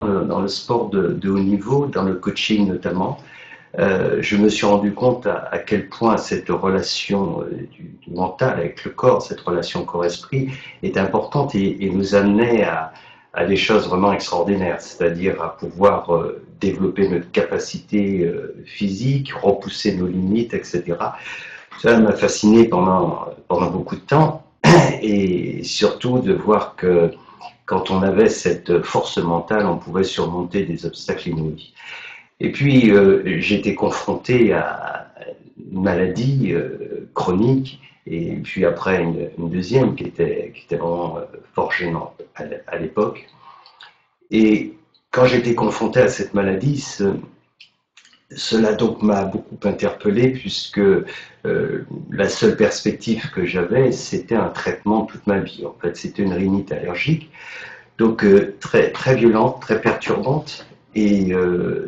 dans le sport de haut niveau, dans le coaching notamment, je me suis rendu compte à quel point cette relation du mental avec le corps, cette relation corps-esprit est importante et nous amenait à des choses vraiment extraordinaires, c'est-à-dire à pouvoir développer notre capacité physique, repousser nos limites, etc. Ça m'a fasciné pendant beaucoup de temps et surtout de voir que quand on avait cette force mentale, on pouvait surmonter des obstacles inouïs. Et puis, j'ai été confronté à une maladie chronique, et puis après une deuxième qui était vraiment fort gênante à l'époque. Et quand j'étais confronté à cette maladie, cela donc m'a beaucoup interpellé puisque la seule perspective que j'avais, c'était un traitement toute ma vie. En fait, c'était une rhinite allergique, donc très, très violente, très perturbante. Et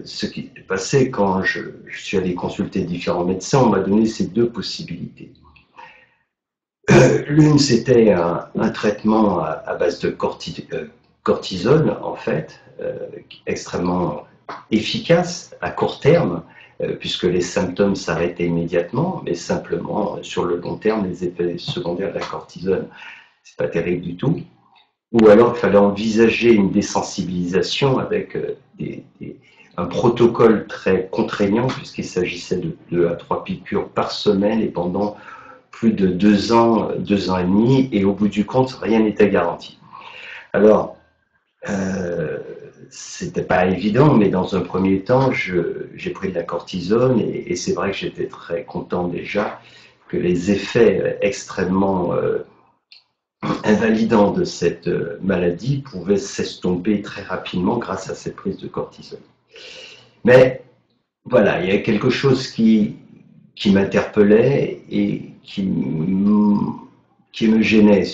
ce qui est passé quand je suis allé consulter différents médecins, on m'a donné ces deux possibilités. L'une, c'était un traitement à base de cortisone, en fait, extrêmement efficace à court terme, puisque les symptômes s'arrêtaient immédiatement, mais simplement, sur le long terme, les effets secondaires de la cortisone, c'est pas terrible du tout. Ou alors, il fallait envisager une désensibilisation avec un protocole très contraignant, puisqu'il s'agissait de 2 à 3 piqûres par semaine et pendant plus de 2 ans et demi, et au bout du compte, rien n'était garanti. Alors, c'était pas évident, mais dans un premier temps, j'ai pris de la cortisone, et c'est vrai que j'étais très content déjà que les effets extrêmement invalidants de cette maladie pouvaient s'estomper très rapidement grâce à cette prise de cortisone. Mais voilà, il y a quelque chose qui m'interpellait et qui me gênait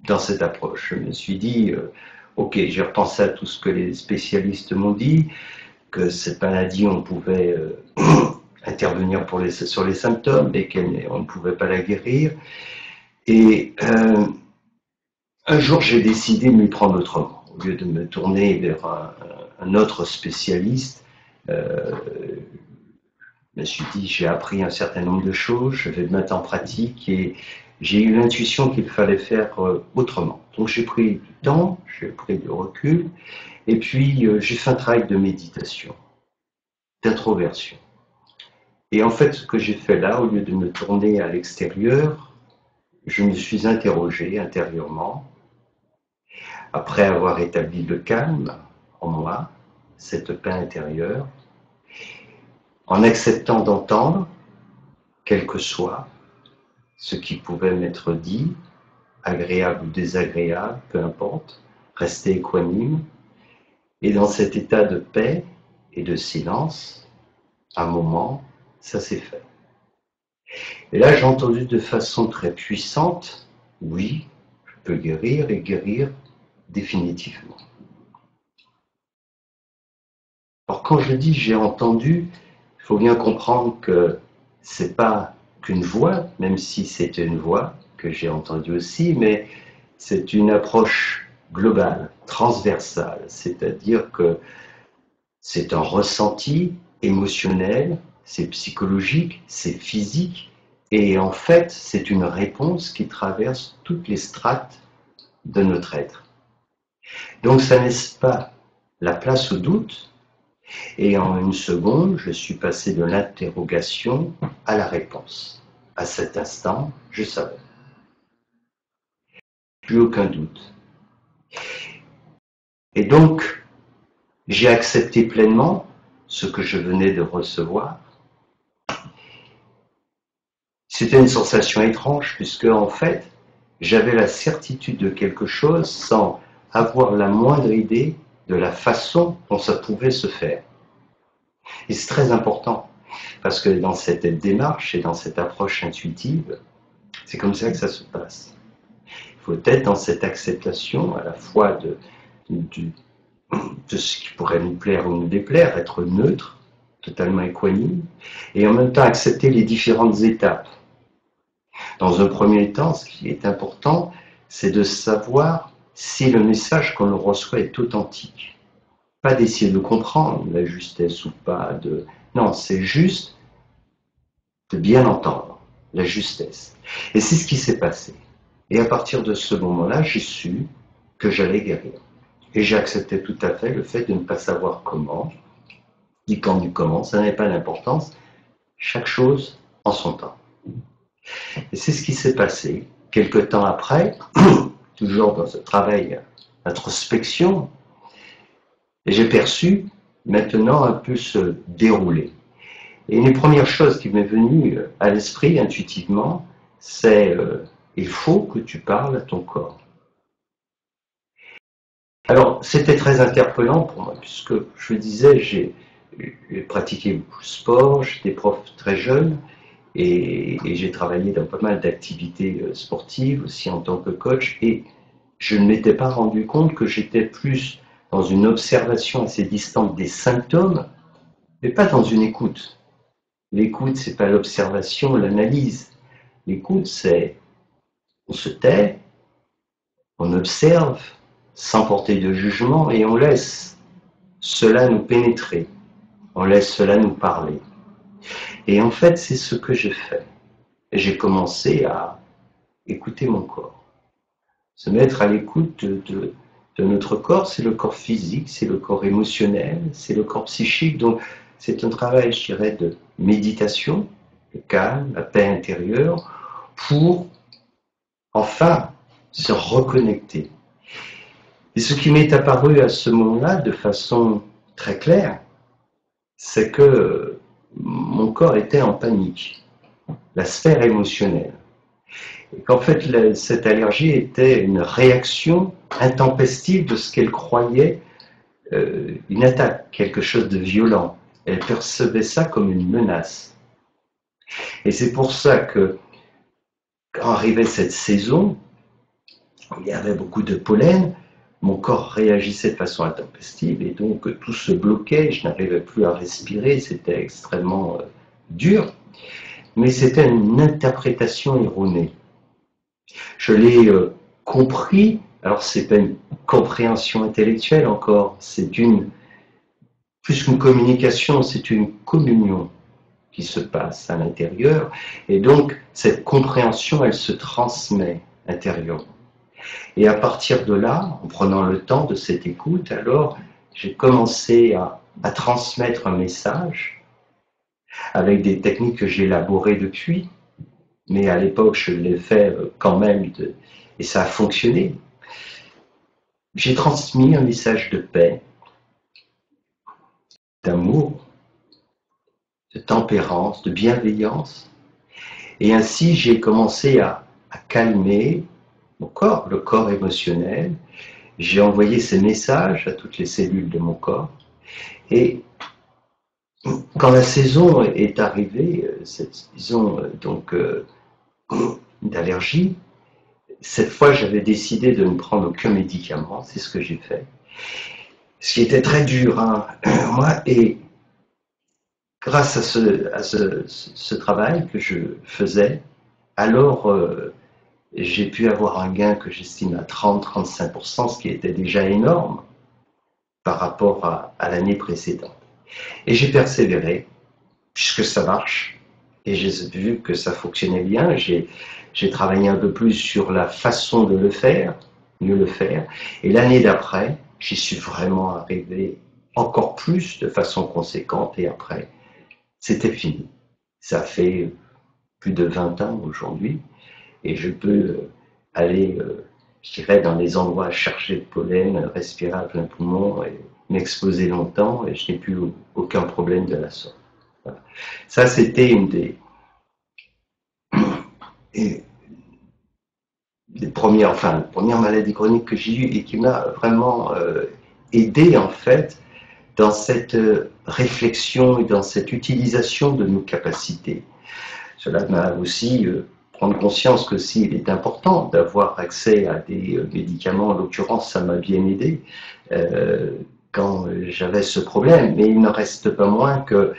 dans cette approche. Je me suis dit, ok, j'ai repensé à tout ce que les spécialistes m'ont dit, que cette maladie, on pouvait intervenir sur les symptômes, mais qu'on ne pouvait pas la guérir. Et un jour, j'ai décidé de m'y prendre autrement. Au lieu de me tourner vers un autre spécialiste, je me suis dit, j'ai appris un certain nombre de choses, je vais le mettre en pratique et j'ai eu l'intuition qu'il fallait faire autrement. Donc j'ai pris du temps, j'ai pris du recul et puis j'ai fait un travail de méditation, d'introversion. Et en fait, ce que j'ai fait là, au lieu de me tourner à l'extérieur, je me suis interrogé intérieurement, après avoir établi le calme en moi, cette paix intérieure, en acceptant d'entendre, quel que soit ce qui pouvait m'être dit, agréable ou désagréable, peu importe, rester équanime, et dans cet état de paix et de silence, un moment, ça s'est fait. Et là, j'ai entendu de façon très puissante, oui, je peux guérir et guérir définitivement. Alors quand je dis j'ai entendu, il faut bien comprendre que c'est pas qu'une voix, même si c'est une voix que j'ai entendue aussi, mais c'est une approche globale, transversale, c'est-à-dire que c'est un ressenti émotionnel, c'est psychologique, c'est physique, et en fait, c'est une réponse qui traverse toutes les strates de notre être. Donc ça ne laisse pas la place au doute, et en une seconde, je suis passé de l'interrogation à la réponse. À cet instant, je savais. Plus aucun doute. Et donc, j'ai accepté pleinement ce que je venais de recevoir. C'était une sensation étrange, puisque en fait, j'avais la certitude de quelque chose sans avoir la moindre idée de la façon dont ça pouvait se faire. Et c'est très important, parce que dans cette démarche et dans cette approche intuitive, c'est comme ça que ça se passe. Il faut être dans cette acceptation à la fois de ce qui pourrait nous plaire ou nous déplaire, être neutre, totalement équanime, et en même temps accepter les différentes étapes. Dans un premier temps, ce qui est important, c'est de savoir si le message qu'on reçoit est authentique. Pas d'essayer de comprendre la justesse ou pas de... Non, c'est juste de bien entendre la justesse. Et c'est ce qui s'est passé. Et à partir de ce moment-là, j'ai su que j'allais guérir. Et j'ai accepté tout à fait le fait de ne pas savoir comment, ni quand ni comment, ça n'avait pas d'importance. Chaque chose en son temps. Et c'est ce qui s'est passé. Quelque temps après, toujours dans ce travail d'introspection, j'ai perçu maintenant un peu se dérouler. Et une des premières choses qui m'est venue à l'esprit intuitivement, c'est il faut que tu parles à ton corps. Alors, c'était très interpellant pour moi, puisque je disais, j'ai pratiqué beaucoup de sport, j'étais prof très jeune, et j'ai travaillé dans pas mal d'activités sportives, aussi en tant que coach, et je ne m'étais pas rendu compte que j'étais plus dans une observation assez distante des symptômes, mais pas dans une écoute. L'écoute, c'est pas l'observation, l'analyse. L'écoute, c'est on se tait, on observe, sans porter de jugement, et on laisse cela nous pénétrer, on laisse cela nous parler. Et en fait, c'est ce que j'ai fait. J'ai commencé à écouter mon corps, se mettre à l'écoute de notre corps. C'est le corps physique, c'est le corps émotionnel, c'est le corps psychique. Donc, c'est un travail, je dirais, de méditation, le calme, la paix intérieure, pour enfin se reconnecter. Et ce qui m'est apparu à ce moment-là, de façon très claire, c'est que mon corps était en panique, la sphère émotionnelle. Et qu'en fait, cette allergie était une réaction intempestive de ce qu'elle croyait une attaque, quelque chose de violent. Elle percevait ça comme une menace. Et c'est pour ça que, quand arrivait cette saison, où il y avait beaucoup de pollen, mon corps réagissait de façon intempestive et donc tout se bloquait, je n'arrivais plus à respirer, c'était extrêmement dur. Mais c'était une interprétation erronée. Je l'ai compris, alors c'est pas une compréhension intellectuelle encore, c'est plus qu'une communication, c'est une communion qui se passe à l'intérieur, et donc cette compréhension, elle se transmet intérieurement. Et à partir de là, en prenant le temps de cette écoute, alors j'ai commencé à transmettre un message avec des techniques que j'ai élaborées depuis, mais à l'époque je l'ai fait quand même, et ça a fonctionné. J'ai transmis un message de paix, d'amour, de tempérance, de bienveillance, et ainsi j'ai commencé à calmer mon corps, le corps émotionnel. J'ai envoyé ces messages à toutes les cellules de mon corps, et quand la saison est arrivée, cette saison donc d'allergie, cette fois j'avais décidé de ne prendre aucun médicament, c'est ce que j'ai fait. Ce qui était très dur, hein, moi, et grâce à ce travail que je faisais, alors j'ai pu avoir un gain que j'estime à 30-35%, ce qui était déjà énorme par rapport à l'année précédente. Et j'ai persévéré, puisque ça marche, et j'ai vu que ça fonctionnait bien. J'ai travaillé un peu plus sur la façon de le faire, mieux le faire, et l'année d'après, j'y suis vraiment arrivé encore plus de façon conséquente, et après, c'était fini. Ça fait plus de 20 ans aujourd'hui, et je peux aller, je dirais, dans les endroits chargés de pollen, respirer à plein poumon et m'exposer longtemps, et je n'ai plus aucun problème de la sorte. Voilà. Ça, c'était une des premières maladies chroniques que j'ai eues et qui m'a vraiment aidé, en fait, dans cette réflexion et dans cette utilisation de nos capacités. Cela m'a aussi prendre conscience que s'il est important d'avoir accès à des médicaments, en l'occurrence, ça m'a bien aidé quand j'avais ce problème, mais il ne reste pas moins que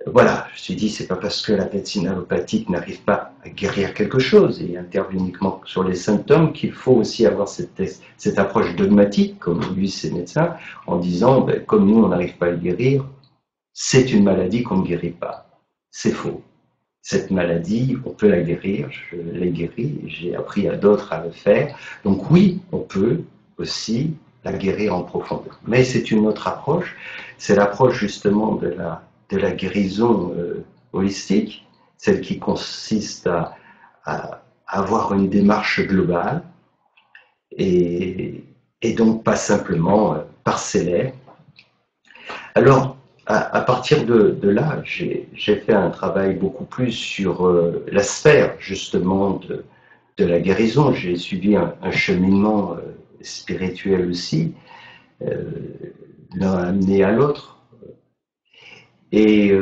Voilà, je me suis dit, c'est pas parce que la médecine allopathique n'arrive pas à guérir quelque chose et intervient uniquement sur les symptômes qu'il faut aussi avoir cette approche dogmatique, comme lui, ces médecins, en disant, ben, comme nous, on n'arrive pas à le guérir, c'est une maladie qu'on ne guérit pas. C'est faux. Cette maladie, on peut la guérir, je l'ai guérie, j'ai appris à d'autres à le faire. Donc oui, on peut aussi la guérir en profondeur. Mais c'est une autre approche, c'est l'approche justement de la guérison holistique, celle qui consiste à avoir une démarche globale et, et donc pas simplement parcellaire. Alors, à partir de là, j'ai fait un travail beaucoup plus sur la sphère justement de la guérison. J'ai suivi un cheminement spirituel aussi, euh, l'un amené à l'autre. Et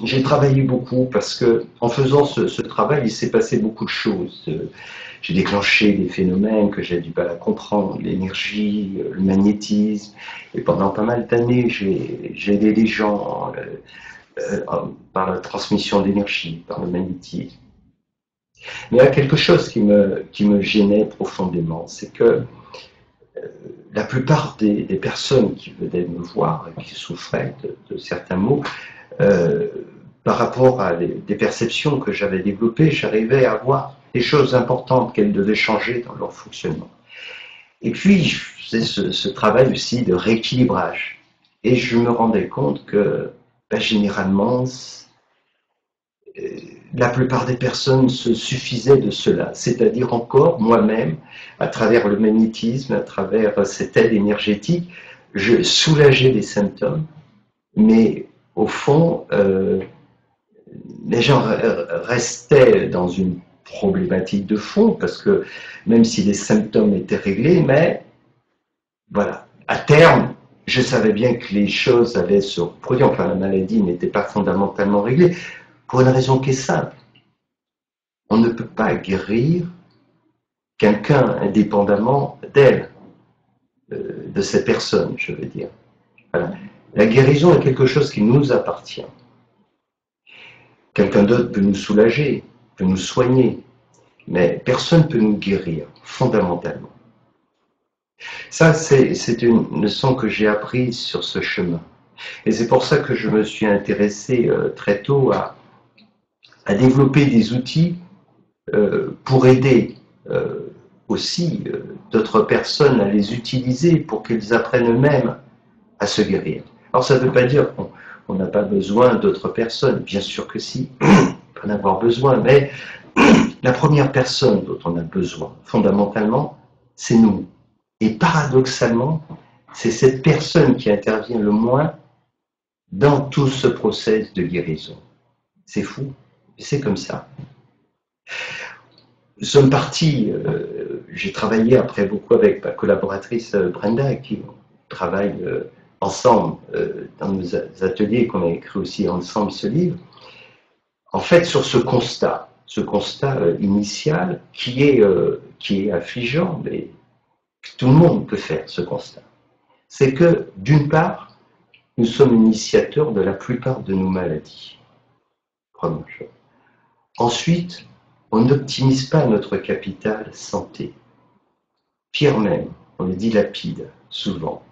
j'ai travaillé beaucoup parce que en faisant ce travail, il s'est passé beaucoup de choses. J'ai déclenché des phénomènes que j'avais du mal à comprendre, l'énergie, le magnétisme. Et pendant pas mal d'années, j'ai aidé les gens par la transmission d'énergie, par le magnétisme. Mais il y a quelque chose qui me gênait profondément, c'est que la plupart des personnes qui venaient me voir et qui souffraient de certains maux, euh, par rapport à des perceptions que j'avais développées, j'arrivais à voir des choses importantes qu'elles devaient changer dans leur fonctionnement. Et puis, je faisais ce travail aussi de rééquilibrage. Et je me rendais compte que, ben, généralement, la plupart des personnes se suffisaient de cela, c'est-à-dire encore moi-même, à travers le magnétisme, à travers cette aide énergétique, je soulageais les symptômes, mais au fond, les gens restaient dans une problématique de fond, parce que même si les symptômes étaient réglés, mais voilà, à terme, je savais bien que les choses allaient se reproduire, enfin la maladie n'était pas fondamentalement réglée, pour une raison qui est simple. On ne peut pas guérir quelqu'un indépendamment d'elle, de cette personne, je veux dire. Voilà. La guérison est quelque chose qui nous appartient. Quelqu'un d'autre peut nous soulager, peut nous soigner, mais personne ne peut nous guérir, fondamentalement. Ça, c'est une leçon que j'ai apprise sur ce chemin. Et c'est pour ça que je me suis intéressé très tôt à développer des outils pour aider aussi d'autres personnes à les utiliser pour qu'ils apprennent eux-mêmes à se guérir. Alors ça ne veut pas dire qu'on n'a pas besoin d'autres personnes, bien sûr que si, on peut en avoir besoin, mais la première personne dont on a besoin, fondamentalement, c'est nous. Et paradoxalement, c'est cette personne qui intervient le moins dans tout ce process de guérison. C'est fou, c'est comme ça. Nous sommes partis, j'ai travaillé après beaucoup avec ma collaboratrice Brenda, qui travaille ensemble dans nos ateliers, qu'on a écrit aussi ensemble ce livre, en fait sur ce constat initial qui est affligeant, mais tout le monde peut faire ce constat. C'est que, d'une part, nous sommes initiateurs de la plupart de nos maladies. Première chose. Ensuite, on n'optimise pas notre capital santé. Pire même, on le dilapide souvent.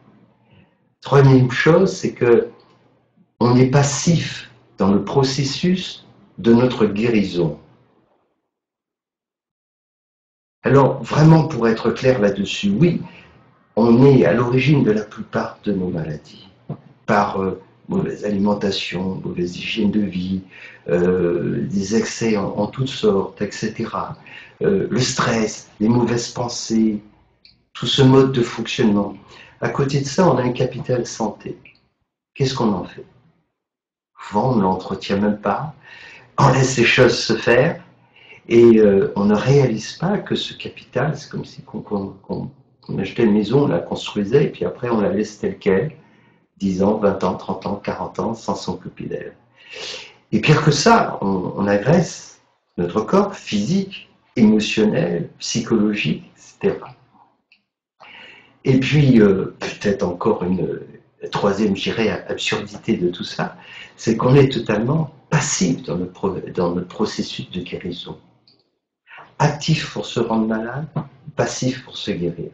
Troisième chose, c'est que on est passif dans le processus de notre guérison. Alors, vraiment, pour être clair là-dessus, oui, on est à l'origine de la plupart de nos maladies, par mauvaise alimentation, mauvaise hygiène de vie, des excès en toutes sortes, etc. Le stress, les mauvaises pensées, tout ce mode de fonctionnement. À côté de ça, on a un capital santé. Qu'est-ce qu'on en fait? Souvent, on ne l'entretient même pas, on laisse les choses se faire, et on ne réalise pas que ce capital, c'est comme si qu'on achetait une maison, on la construisait, et puis après on la laisse telle qu'elle, 10 ans, 20 ans, 30 ans, 40 ans, sans s'occuper d'elle. Et pire que ça, on agresse notre corps physique, émotionnel, psychologique, etc. Et puis, peut-être encore la troisième, je dirais, absurdité de tout ça, c'est qu'on est totalement passif dans notre processus de guérison. Actif pour se rendre malade, passif pour se guérir.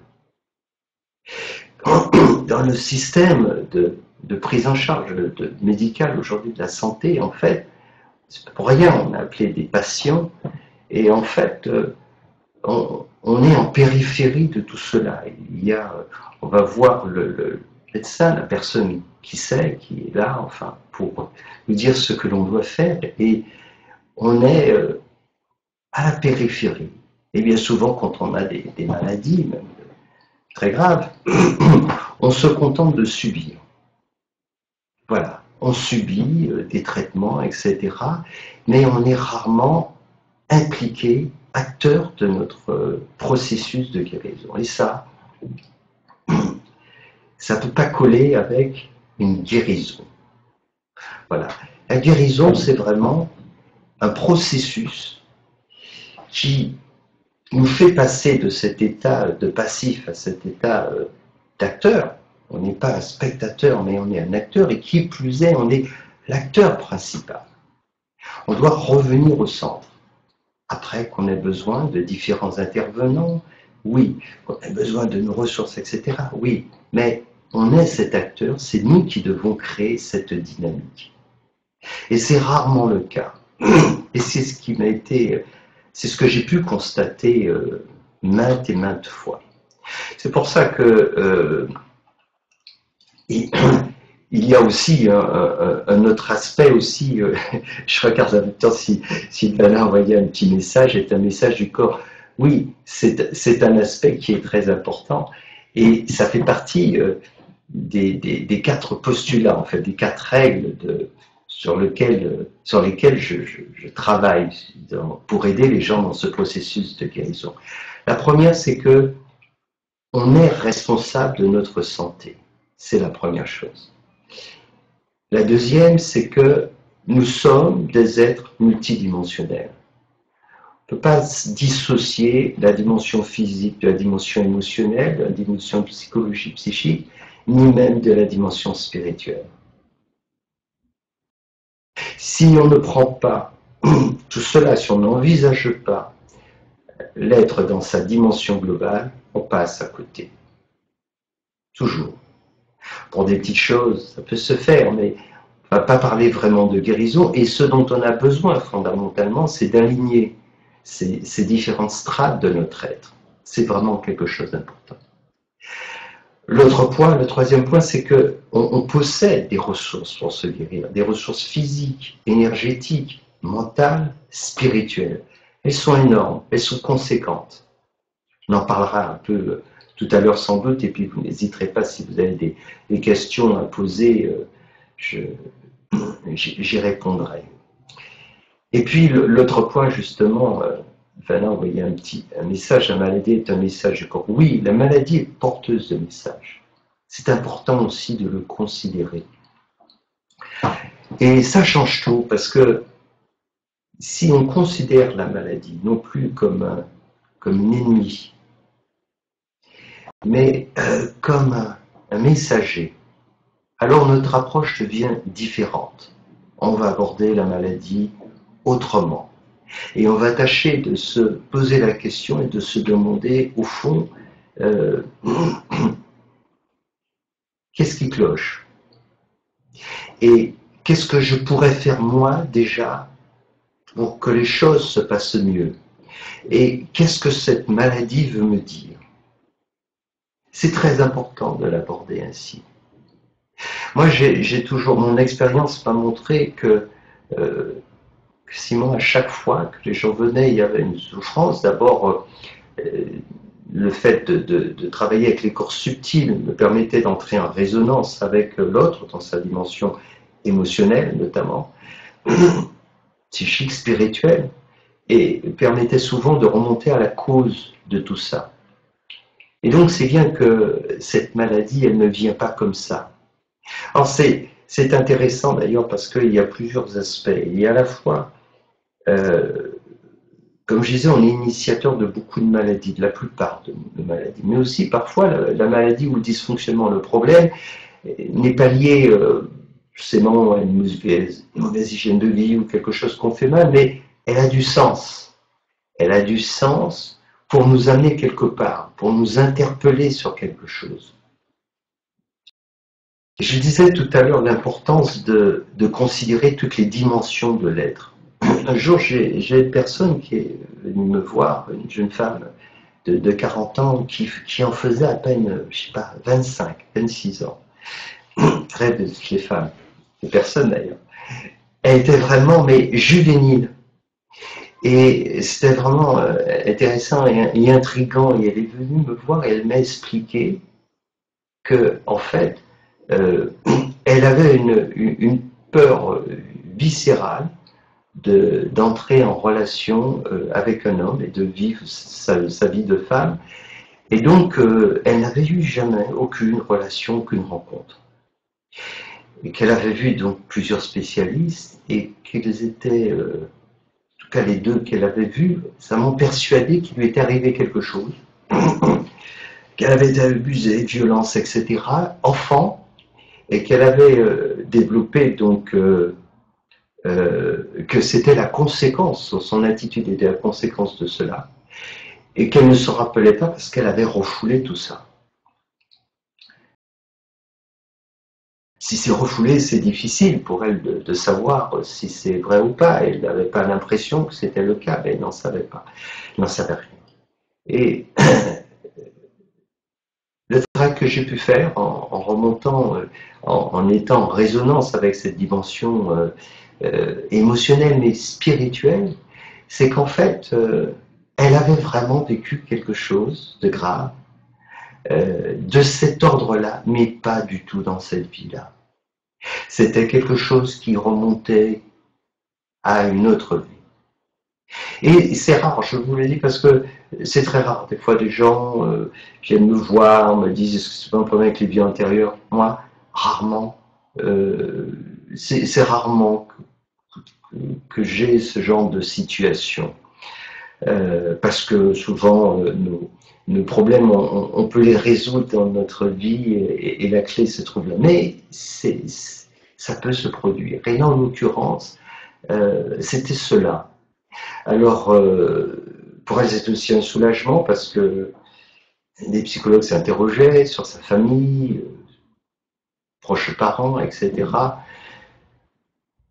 Dans le système de prise en charge médicale aujourd'hui de la santé, en fait, c'est pas pour rien, on a appelé des patients, et en fait, on est en périphérie de tout cela. On va voir le médecin, la personne qui sait, qui est là, enfin, pour nous dire ce que l'on doit faire, et on est à la périphérie. Et bien souvent, quand on a des maladies, même très graves, on se contente de subir. Voilà, on subit des traitements, etc. Mais on est rarement impliqué, acteur de notre processus de guérison. Et ça ne peut pas coller avec une guérison. Voilà. La guérison, c'est vraiment un processus qui nous fait passer de cet état de passif à cet état d'acteur. On n'est pas un spectateur, mais on est un acteur, et qui plus est, on est l'acteur principal. On doit revenir au centre. Après qu'on ait besoin de différents intervenants, oui, qu'on ait besoin de nos ressources, etc. Oui, mais on est cet acteur, c'est nous qui devons créer cette dynamique. Et c'est rarement le cas. Et c'est ce qui m'a été, c'est ce que j'ai pu constater maintes et maintes fois. C'est pour ça que il y a aussi un autre aspect aussi, je regarde en même temps si Bernard a envoyé un petit message, est un message du corps. Oui, c'est un aspect qui est très important, et ça fait partie des 4 postulats, en fait, des 4 règles sur lesquelles je travaille pour aider les gens dans ce processus de guérison. La première, c'est que on est responsable de notre santé. C'est la première chose. La deuxième, c'est que nous sommes des êtres multidimensionnels. On ne peut pas dissocier la dimension physique de la dimension émotionnelle, de la dimension psychologique, psychique, ni même de la dimension spirituelle. Si on ne prend pas tout cela, si on n'envisage pas l'être dans sa dimension globale, on passe à côté. Toujours. Pour des petites choses, ça peut se faire, mais on ne va pas parler vraiment de guérison. Et ce dont on a besoin fondamentalement, c'est d'aligner ces différentes strates de notre être. C'est vraiment quelque chose d'important. L'autre point, le troisième point, c'est qu'on possède des ressources pour se guérir, des ressources physiques, énergétiques, mentales, spirituelles. Elles sont énormes, elles sont conséquentes. On en parlera un peu tout à l'heure sans doute, et puis vous n'hésiterez pas si vous avez des questions à poser, j'y répondrai. Et puis l'autre point justement, Vanna a envoyé un message, la maladie est un message du corps. Oui, la maladie est porteuse de messages. C'est important aussi de le considérer. Et ça change tout, parce que si on considère la maladie non plus comme une ennemie, mais comme un messager, alors notre approche devient différente. On va aborder la maladie autrement. Et on va tâcher de se poser la question et de se demander, au fond, qu'est-ce qui cloche? Et qu'est-ce que je pourrais faire moi déjà pour que les choses se passent mieux? Et qu'est-ce que cette maladie veut me dire? C'est très important de l'aborder ainsi. Moi, j'ai toujours, mon expérience m'a montré que Simon, à chaque fois que les gens venaient, il y avait une souffrance. D'abord, le fait de travailler avec les corps subtils me permettait d'entrer en résonance avec l'autre dans sa dimension émotionnelle notamment, psychique, spirituelle, et permettait souvent de remonter à la cause de tout ça. Et donc c'est bien que cette maladie, elle ne vient pas comme ça. Alors c'est intéressant d'ailleurs parce qu'il y a plusieurs aspects. Il y a à la fois, comme je disais, on est initiateur de beaucoup de maladies, de la plupart de maladies, mais aussi parfois la maladie ou le dysfonctionnement, le problème, n'est pas liée forcément à une mauvaise hygiène de vie ou quelque chose qu'on fait mal, mais elle a du sens. Elle a du sens pour nous amener quelque part, pour nous interpeller sur quelque chose. Je disais tout à l'heure l'importance de considérer toutes les dimensions de l'être. Un jour, j'ai une personne qui est venue me voir, une jeune femme de 40 ans, qui en faisait à peine, je sais pas, 25, 26 ans. Rêve de toutes les femmes, des personnes d'ailleurs. Elle était vraiment, mais juvénile. Et c'était vraiment intéressant et intriguant. Et elle est venue me voir et elle m'a expliqué que, en fait, elle avait une peur viscérale d'entrer en relation avec un homme et de vivre sa vie de femme. Et donc, elle n'avait eu jamais aucune relation, aucune rencontre. Et qu'elle avait vu donc plusieurs spécialistes et qu'ils étaient, en tout cas les deux qu'elle avait vus, ça m'a persuadé qu'il lui était arrivé quelque chose, qu'elle avait été abusée, violence, etc., enfant, et qu'elle avait développé donc que c'était la conséquence, son attitude était la conséquence de cela, et qu'elle ne se rappelait pas parce qu'elle avait refoulé tout ça. Si c'est refoulé, c'est difficile pour elle de savoir si c'est vrai ou pas. Elle n'avait pas l'impression que c'était le cas, mais elle n'en savait pas. Elle n'en savait rien. Et le travail que j'ai pu faire en remontant, en étant en résonance avec cette dimension émotionnelle mais spirituelle, c'est qu'en fait, elle avait vraiment vécu quelque chose de grave, de cet ordre-là, mais pas du tout dans cette vie-là. C'était quelque chose qui remontait à une autre vie. Et c'est rare, je vous le dis, parce que c'est très rare. Des fois, des gens viennent me voir, me disent est-ce que c'est pas un problème avec les vies antérieures? Moi, rarement. C'est rarement que j'ai ce genre de situation. Parce que souvent, nos problèmes, on peut les résoudre dans notre vie et la clé se trouve là. Mais ça peut se produire. Et là, en l'occurrence, c'était cela. Alors, pour elle, c'est aussi un soulagement parce que les psychologues s'interrogeaient sur sa famille, proches parents, etc.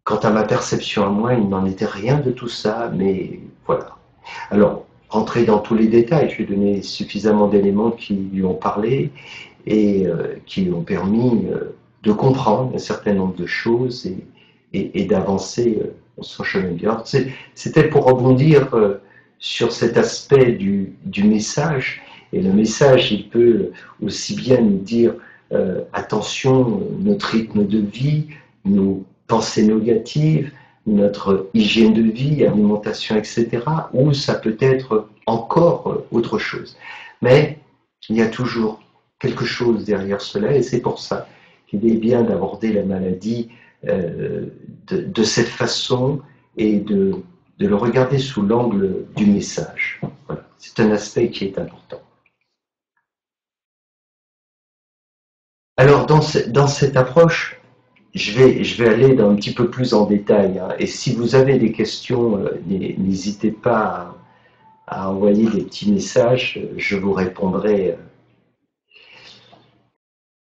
Quant à ma perception à moi, il n'en était rien de tout ça, mais voilà. Alors, rentrer dans tous les détails, je vais donner suffisamment d'éléments qui lui ont parlé et qui lui ont permis de comprendre un certain nombre de choses et d'avancer son chemin de vie. C'était pour rebondir sur cet aspect du message. Et le message, il peut aussi bien nous dire attention, notre rythme de vie, nos pensées négatives, notre hygiène de vie, alimentation, etc. Ou ça peut être encore autre chose. Mais il y a toujours quelque chose derrière cela et c'est pour ça qu'il est bien d'aborder la maladie de cette façon et de le regarder sous l'angle du message. Voilà. C'est un aspect qui est important. Alors, dans cette approche, je vais aller un petit peu plus en détail. Hein, et si vous avez des questions, n'hésitez pas à envoyer des petits messages, je vous répondrai.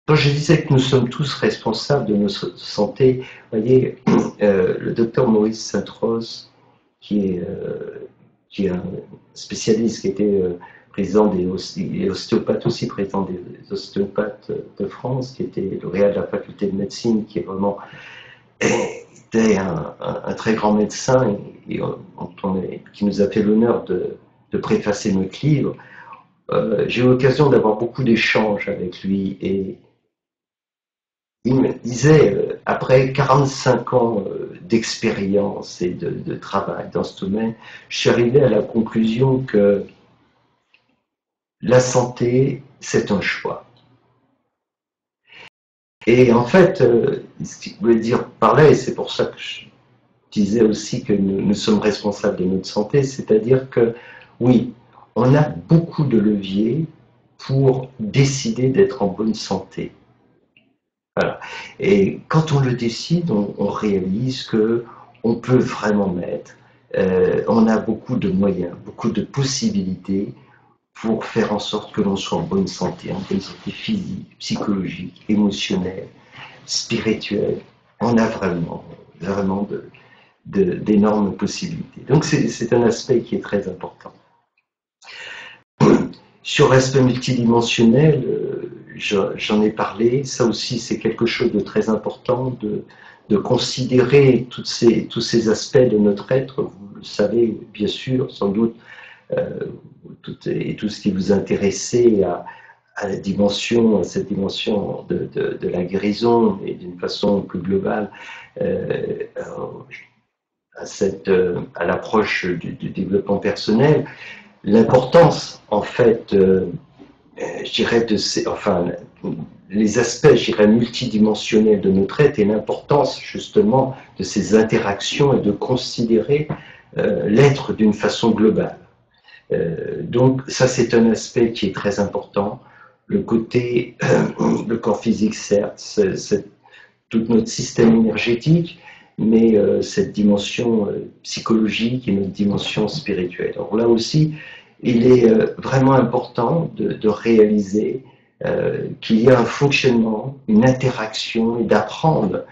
Quand je disais que nous sommes tous responsables de notre santé, vous voyez, le docteur Maurice Sainte-Rose, qui est un spécialiste, qui était président des ostéopathes aussi, président des ostéopathes de France, qui était lauréat de la faculté de médecine, qui est vraiment était un très grand médecin et qui nous a fait l'honneur de préfacer notre livre. J'ai eu l'occasion d'avoir beaucoup d'échanges avec lui et il me disait, après 45 ans d'expérience et de travail dans ce domaine, je suis arrivé à la conclusion que la santé, c'est un choix. Et en fait, ce qu'il voulait dire par là, et c'est pour ça que je disais aussi que nous sommes responsables de notre santé, c'est-à-dire que oui, on a beaucoup de leviers pour décider d'être en bonne santé. Et quand on le décide, on réalise que on peut vraiment mettre, on a beaucoup de moyens, beaucoup de possibilités pour faire en sorte que l'on soit en bonne santé physique, psychologique, émotionnelle, spirituelle. On a vraiment, vraiment d'énormes possibilités. Donc c'est un aspect qui est très important. Sur l'aspect multidimensionnel, j'en ai parlé, ça aussi c'est quelque chose de très important, de considérer tous ces aspects de notre être, vous le savez bien sûr, sans doute, tout ce qui vous intéressait à la dimension, à cette dimension de la guérison et d'une façon plus globale, à l'approche du développement personnel, l'importance en fait, je dirais les aspects, je dirais, multidimensionnels de notre être et l'importance justement de ces interactions et de considérer l'être d'une façon globale. Donc ça c'est un aspect qui est très important. Le côté, le corps physique certes, c'est tout notre système énergétique, mais cette dimension psychologique et notre dimension spirituelle. Alors là aussi, il est vraiment important de réaliser qu'il y a un fonctionnement, une interaction et d'apprendre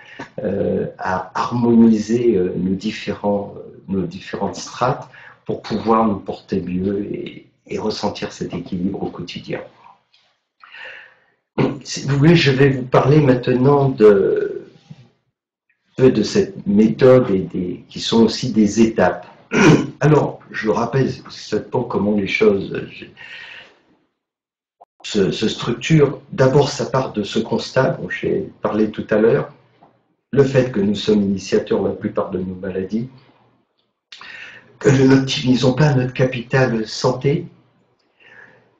à harmoniser nos différentes strates pour pouvoir nous porter mieux et ressentir cet équilibre au quotidien. Si vous voulez, je vais vous parler maintenant de cette méthode qui sont aussi des étapes. Alors, je rappelle certainement comment les choses se structurent. D'abord, ça part de ce constat dont j'ai parlé tout à l'heure, le fait que nous sommes initiateurs de la plupart de nos maladies, que nous n'optimisons pas notre capital santé.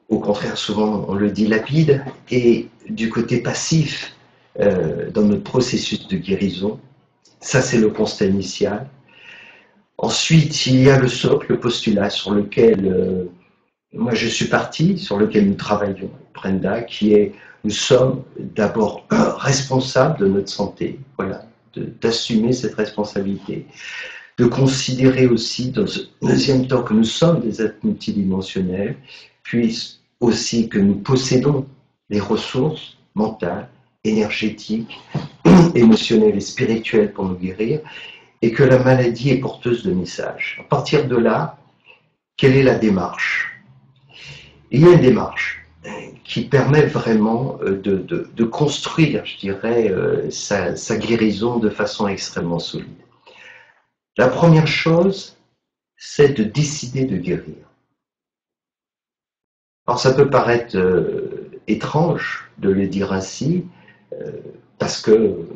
Au contraire, souvent on le dilapide, et du côté passif, dans notre processus de guérison, ça c'est le constat initial. Ensuite, il y a le socle, le postulat sur lequel moi je suis parti, sur lequel nous travaillons, Brenda, qui est, nous sommes d'abord responsables de notre santé, voilà, d'assumer cette responsabilité, de considérer aussi dans un deuxième temps que nous sommes des êtres multidimensionnels, puis aussi que nous possédons les ressources mentales, énergétiques, émotionnelles et spirituelles pour nous guérir, et que la maladie est porteuse de messages. À partir de là, quelle est la démarche? Il y a une démarche qui permet vraiment de construire, je dirais, sa guérison de façon extrêmement solide. La première chose, c'est de décider de guérir. Alors ça peut paraître étrange de le dire ainsi, parce que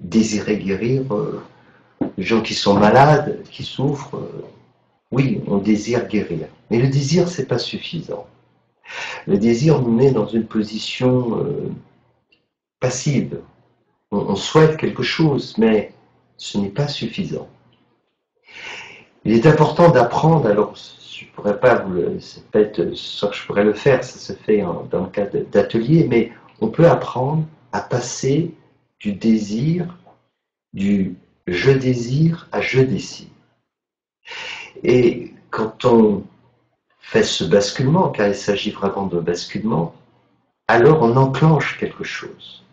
désirer guérir, les gens qui sont malades, qui souffrent, oui, on désire guérir. Mais le désir, c'est pas suffisant. Le désir nous met dans une position passive. On souhaite quelque chose, mais ce n'est pas suffisant. Il est important d'apprendre, alors je ne pourrais pas vous le, c'est peut-être ça que je pourrais le faire, ça se fait dans le cadre d'ateliers, mais on peut apprendre à passer du désir, du je désire à je décide. Et quand on fait ce basculement, car il s'agit vraiment de basculement, alors on enclenche quelque chose.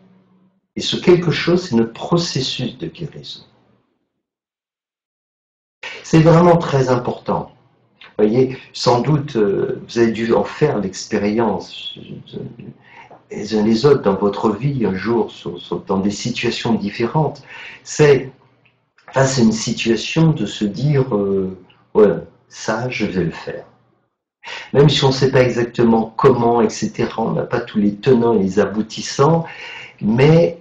Et ce quelque chose, c'est notre processus de guérison. C'est vraiment très important. Vous voyez, sans doute, vous avez dû en faire l'expérience, les uns les autres, dans votre vie, un jour, dans des situations différentes. C'est face à une situation de se dire, ouais, ça, je vais le faire. Même si on ne sait pas exactement comment, etc., on n'a pas tous les tenants et les aboutissants, mais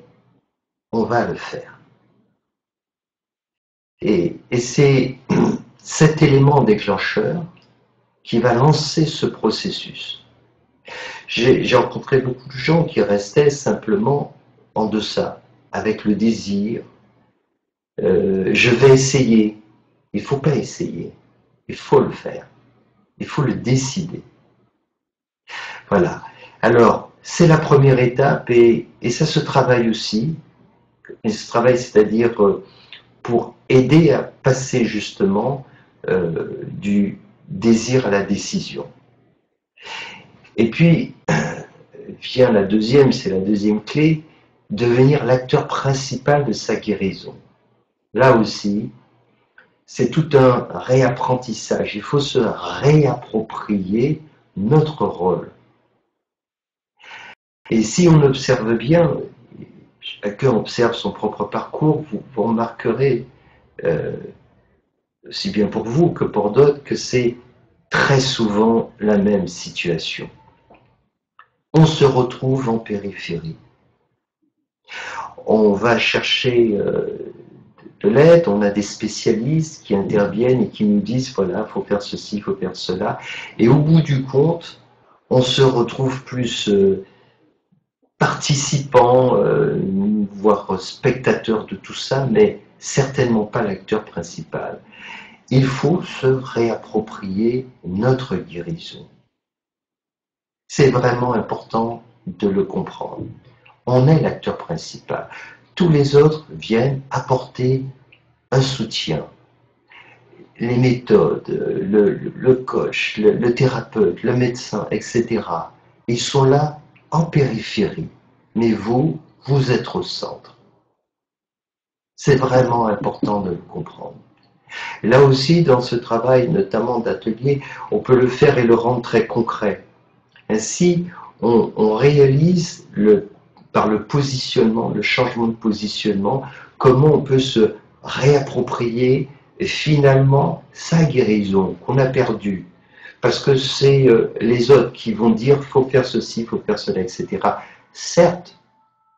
on va le faire. Et c'est cet élément déclencheur qui va lancer ce processus. J'ai rencontré beaucoup de gens qui restaient simplement en deçà, avec le désir, je vais essayer. Il ne faut pas essayer, il faut le faire, il faut le décider. Voilà. Alors, c'est la première étape et ça se travaille aussi Et ce travail, c'est-à-dire pour aider à passer justement du désir à la décision. Et puis, vient la deuxième, c'est la deuxième clé, devenir l'acteur principal de sa guérison. Là aussi, c'est tout un réapprentissage. Il faut se réapproprier notre rôle. Et si on observe bien, chacun observe son propre parcours, vous remarquerez, aussi bien pour vous que pour d'autres, que c'est très souvent la même situation. On se retrouve en périphérie. On va chercher de l'aide, on a des spécialistes qui interviennent et qui nous disent voilà, il faut faire ceci, il faut faire cela. Et au bout du compte, on se retrouve plus participant, voire spectateur de tout ça, mais certainement pas l'acteur principal. Il faut se réapproprier notre guérison. C'est vraiment important de le comprendre. On est l'acteur principal. Tous les autres viennent apporter un soutien. Les méthodes, le coach, le thérapeute, le médecin, etc. Ils sont là en périphérie. Mais vous êtes au centre. C'est vraiment important de le comprendre. Là aussi, dans ce travail, notamment d'atelier, on peut le faire et le rendre très concret. Ainsi, on réalise par le positionnement, le changement de positionnement, comment on peut se réapproprier finalement sa guérison qu'on a perdue. Parce que c'est les autres qui vont dire faut faire ceci, faut faire cela, etc. Certes,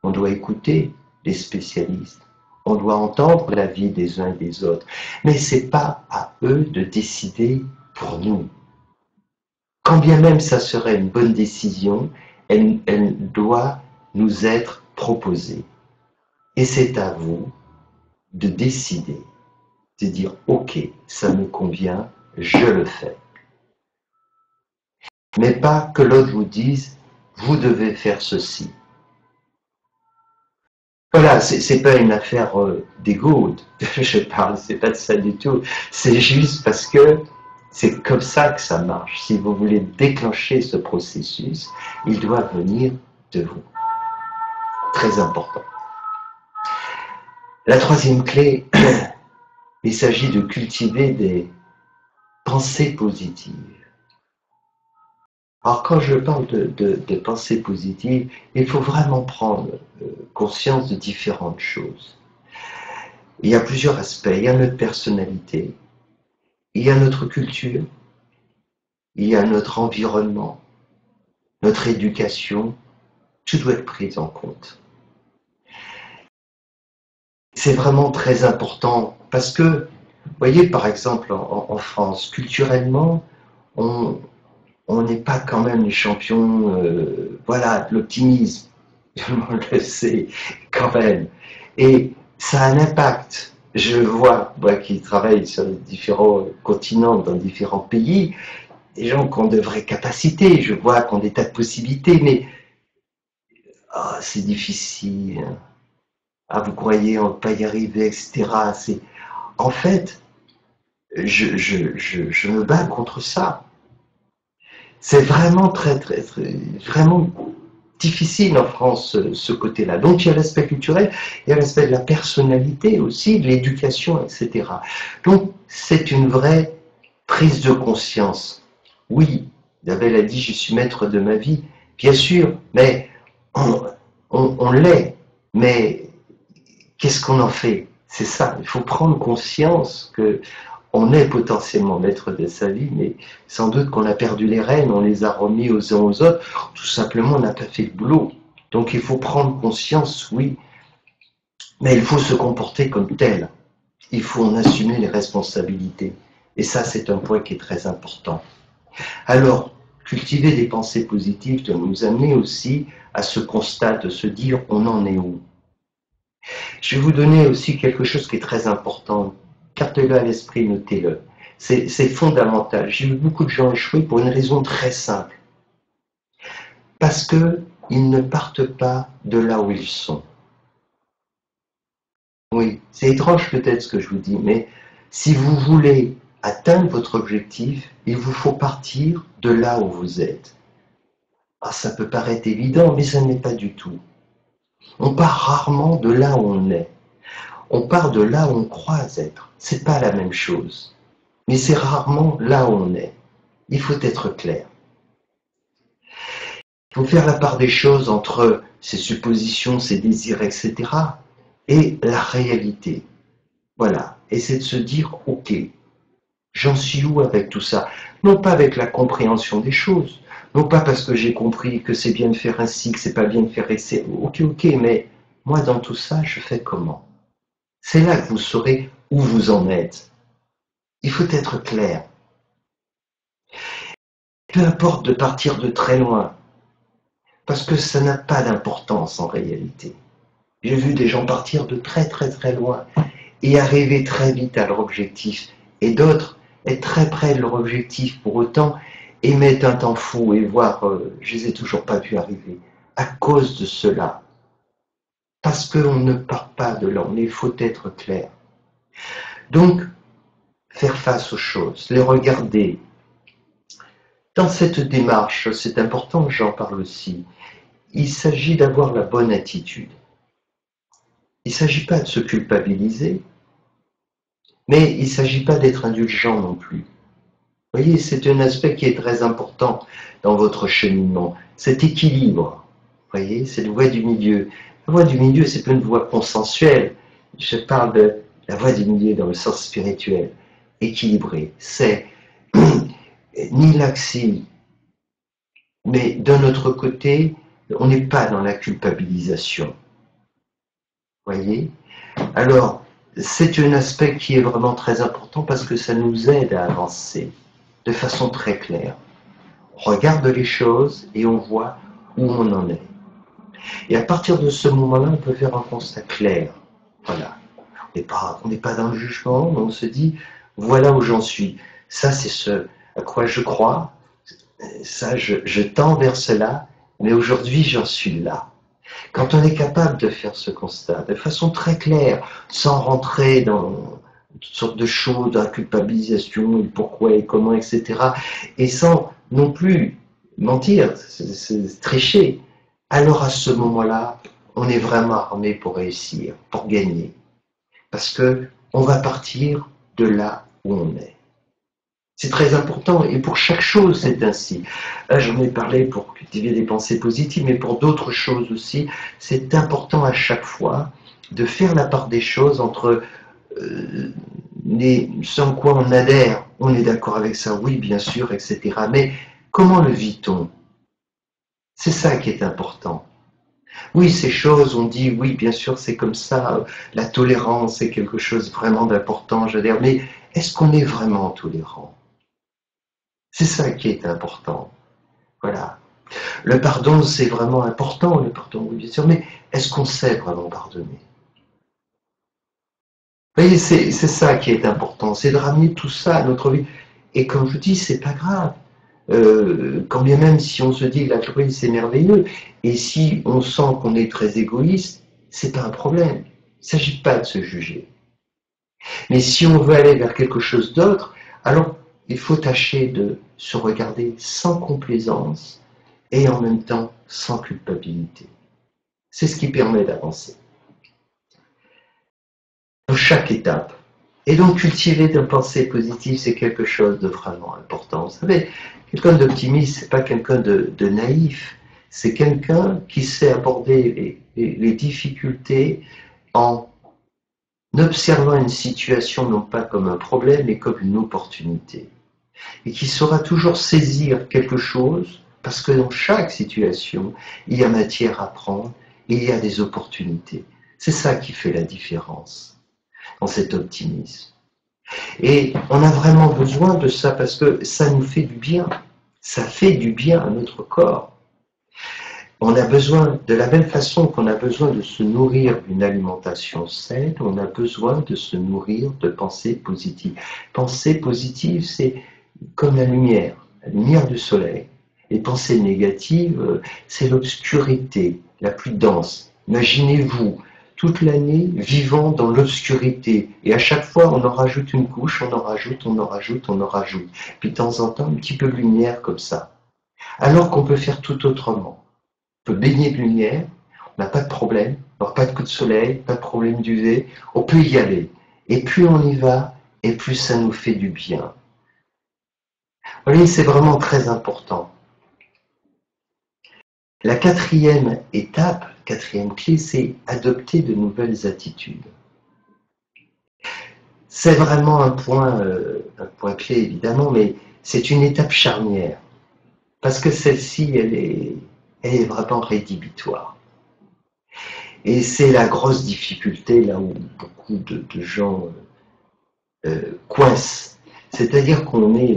on doit écouter les spécialistes, on doit entendre l'avis des uns et des autres, mais c'est pas à eux de décider pour nous. Quand bien même ça serait une bonne décision, elle doit nous être proposée. Et c'est à vous de décider, de dire ok, ça me convient, je le fais. Mais pas que l'autre vous dise vous devez faire ceci. Voilà, c'est pas une affaire d'ego, je parle, c'est pas de ça du tout. C'est juste parce que c'est comme ça que ça marche. Si vous voulez déclencher ce processus, il doit venir de vous. Très important. La troisième clé, il s'agit de cultiver des pensées positives. Alors quand je parle de pensées positives, il faut vraiment prendre conscience de différentes choses. Il y a plusieurs aspects. Il y a notre personnalité, il y a notre culture, il y a notre environnement, notre éducation. Tout doit être pris en compte. C'est vraiment très important parce que, vous voyez, par exemple, en France, culturellement, on n'est pas quand même les champions, voilà, de l'optimisme. Tout le monde le sait, quand même. Et ça a un impact. Je vois, moi qui travaille sur les différents continents, dans différents pays, des gens qui ont de vraies capacités, je vois qui ont des tas de possibilités, mais oh, c'est difficile. Ah, vous croyez on ne va pas y arriver, etc. En fait, je me bats contre ça. C'est vraiment très, vraiment difficile en France, ce côté-là. Donc il y a l'aspect culturel, il y a l'aspect de la personnalité aussi, de l'éducation, etc. Donc c'est une vraie prise de conscience. Oui, Isabelle a dit, je suis maître de ma vie, bien sûr, mais on l'est. Mais qu'est-ce qu'on en fait? C'est ça, il faut prendre conscience que on est potentiellement maître de sa vie, mais sans doute qu'on a perdu les rênes, on les a remis aux uns aux autres, tout simplement on n'a pas fait le boulot. Donc il faut prendre conscience, oui, mais il faut se comporter comme tel. Il faut en assumer les responsabilités. Et ça, c'est un point qui est très important. Alors, cultiver des pensées positives doit nous amener aussi à ce constat de se dire on en est où. Je vais vous donner aussi quelque chose qui est très important. Gardez-le à l'esprit, notez-le. C'est fondamental. J'ai vu beaucoup de gens échouer pour une raison très simple. Parce qu'ils ne partent pas de là où ils sont. Oui, c'est étrange peut-être ce que je vous dis, mais si vous voulez atteindre votre objectif, il vous faut partir de là où vous êtes. Ah, ça peut paraître évident, mais ça n'est pas du tout. On part rarement de là où on est. On part de là où on croit être. C'est pas la même chose. Mais c'est rarement là où on est. Il faut être clair. Il faut faire la part des choses entre ses suppositions, ses désirs, etc. et la réalité. Voilà. Et c'est de se dire, ok, j'en suis où avec tout ça? Non pas avec la compréhension des choses, non pas parce que j'ai compris que c'est bien de faire ainsi, que c'est pas bien de faire ainsi. Ok, mais moi dans tout ça, je fais comment? C'est là que vous saurez où vous en êtes. Il faut être clair. Peu importe de partir de très loin, parce que ça n'a pas d'importance en réalité. J'ai vu des gens partir de très très très loin et arriver très vite à leur objectif, et d'autres être très près de leur objectif pour autant et mettre un temps fou et voir, je les ai toujours pas vus arriver, à cause de cela. Parce qu'on ne part pas de là, mais il faut être clair. Donc, faire face aux choses, les regarder. Dans cette démarche, c'est important que j'en parle aussi, il s'agit d'avoir la bonne attitude. Il ne s'agit pas de se culpabiliser, mais il ne s'agit pas d'être indulgent non plus. Vous voyez, c'est un aspect qui est très important dans votre cheminement, cet équilibre. Vous voyez, c'est la voie du milieu. La voie du milieu, c'est pas une voie consensuelle. Je parle de la voie du milieu dans le sens spirituel. Équilibré, c'est ni laxi, mais d'un autre côté, on n'est pas dans la culpabilisation. Vous voyez? Alors, c'est un aspect qui est vraiment très important parce que ça nous aide à avancer de façon très claire. On regarde les choses et on voit où on en est. Et à partir de ce moment-là, on peut faire un constat clair. Voilà. On n'est pas dans le jugement, mais on se dit, voilà où j'en suis. Ça, c'est ce à quoi je crois. Ça, je tends vers cela, mais aujourd'hui, j'en suis là. Quand on est capable de faire ce constat de façon très claire, sans rentrer dans toutes sortes de choses, dans la culpabilisation, et pourquoi et comment, etc., et sans non plus mentir, tricher, alors à ce moment-là, on est vraiment armé pour réussir, pour gagner. Parce que on va partir de là où on est. C'est très important et pour chaque chose c'est ainsi. Là j'en ai parlé pour cultiver des pensées positives, mais pour d'autres choses aussi, c'est important à chaque fois de faire la part des choses entre ce en quoi on adhère, on est d'accord avec ça, oui bien sûr, etc. Mais comment le vit-on? C'est ça qui est important. Oui, ces choses, on dit, oui, bien sûr, c'est comme ça, la tolérance est quelque chose vraiment d'important, j'adhère, mais est-ce qu'on est vraiment tolérant? C'est ça qui est important. Voilà. Le pardon, c'est vraiment important, le pardon, oui, bien sûr, mais est-ce qu'on sait vraiment pardonner? Vous voyez, c'est ça qui est important, c'est de ramener tout ça à notre vie. Et comme je vous dis, c'est pas grave. Quand bien même si on se dit que l'altruisme c'est merveilleux, et si on sent qu'on est très égoïste, c'est pas un problème. Il ne s'agit pas de se juger. Mais si on veut aller vers quelque chose d'autre, alors il faut tâcher de se regarder sans complaisance et en même temps sans culpabilité. C'est ce qui permet d'avancer. Dans chaque étape. Et donc cultiver une pensée positive, c'est quelque chose de vraiment important. Vous savez, quelqu'un d'optimiste, c'est pas quelqu'un de naïf, c'est quelqu'un qui sait aborder les difficultés en observant une situation non pas comme un problème, mais comme une opportunité. Et qui saura toujours saisir quelque chose, parce que dans chaque situation, il y a matière à prendre et il y a des opportunités. C'est ça qui fait la différence dans cet optimisme. Et on a vraiment besoin de ça parce que ça nous fait du bien. Ça fait du bien à notre corps. On a besoin, de la même façon qu'on a besoin de se nourrir d'une alimentation saine, on a besoin de se nourrir de pensées positives. Pensées positives, c'est comme la lumière du soleil. Les pensées négatives, c'est l'obscurité la plus dense. Imaginez-vous toute l'année vivant dans l'obscurité. Et à chaque fois, on en rajoute une couche, on en rajoute, on en rajoute, on en rajoute. Puis de temps en temps, un petit peu de lumière comme ça. Alors qu'on peut faire tout autrement. On peut baigner de lumière, on n'a pas de problème, alors pas de coup de soleil, pas de problème d'UV, on peut y aller. Et plus on y va, et plus ça nous fait du bien. Vous voyez, c'est vraiment très important. La quatrième étape, quatrième clé, c'est adopter de nouvelles attitudes. C'est vraiment un point clé, évidemment, mais c'est une étape charnière. Parce que celle-ci, elle est vraiment rédhibitoire. Et c'est la grosse difficulté, là où beaucoup de gens coincent. C'est-à-dire qu'on est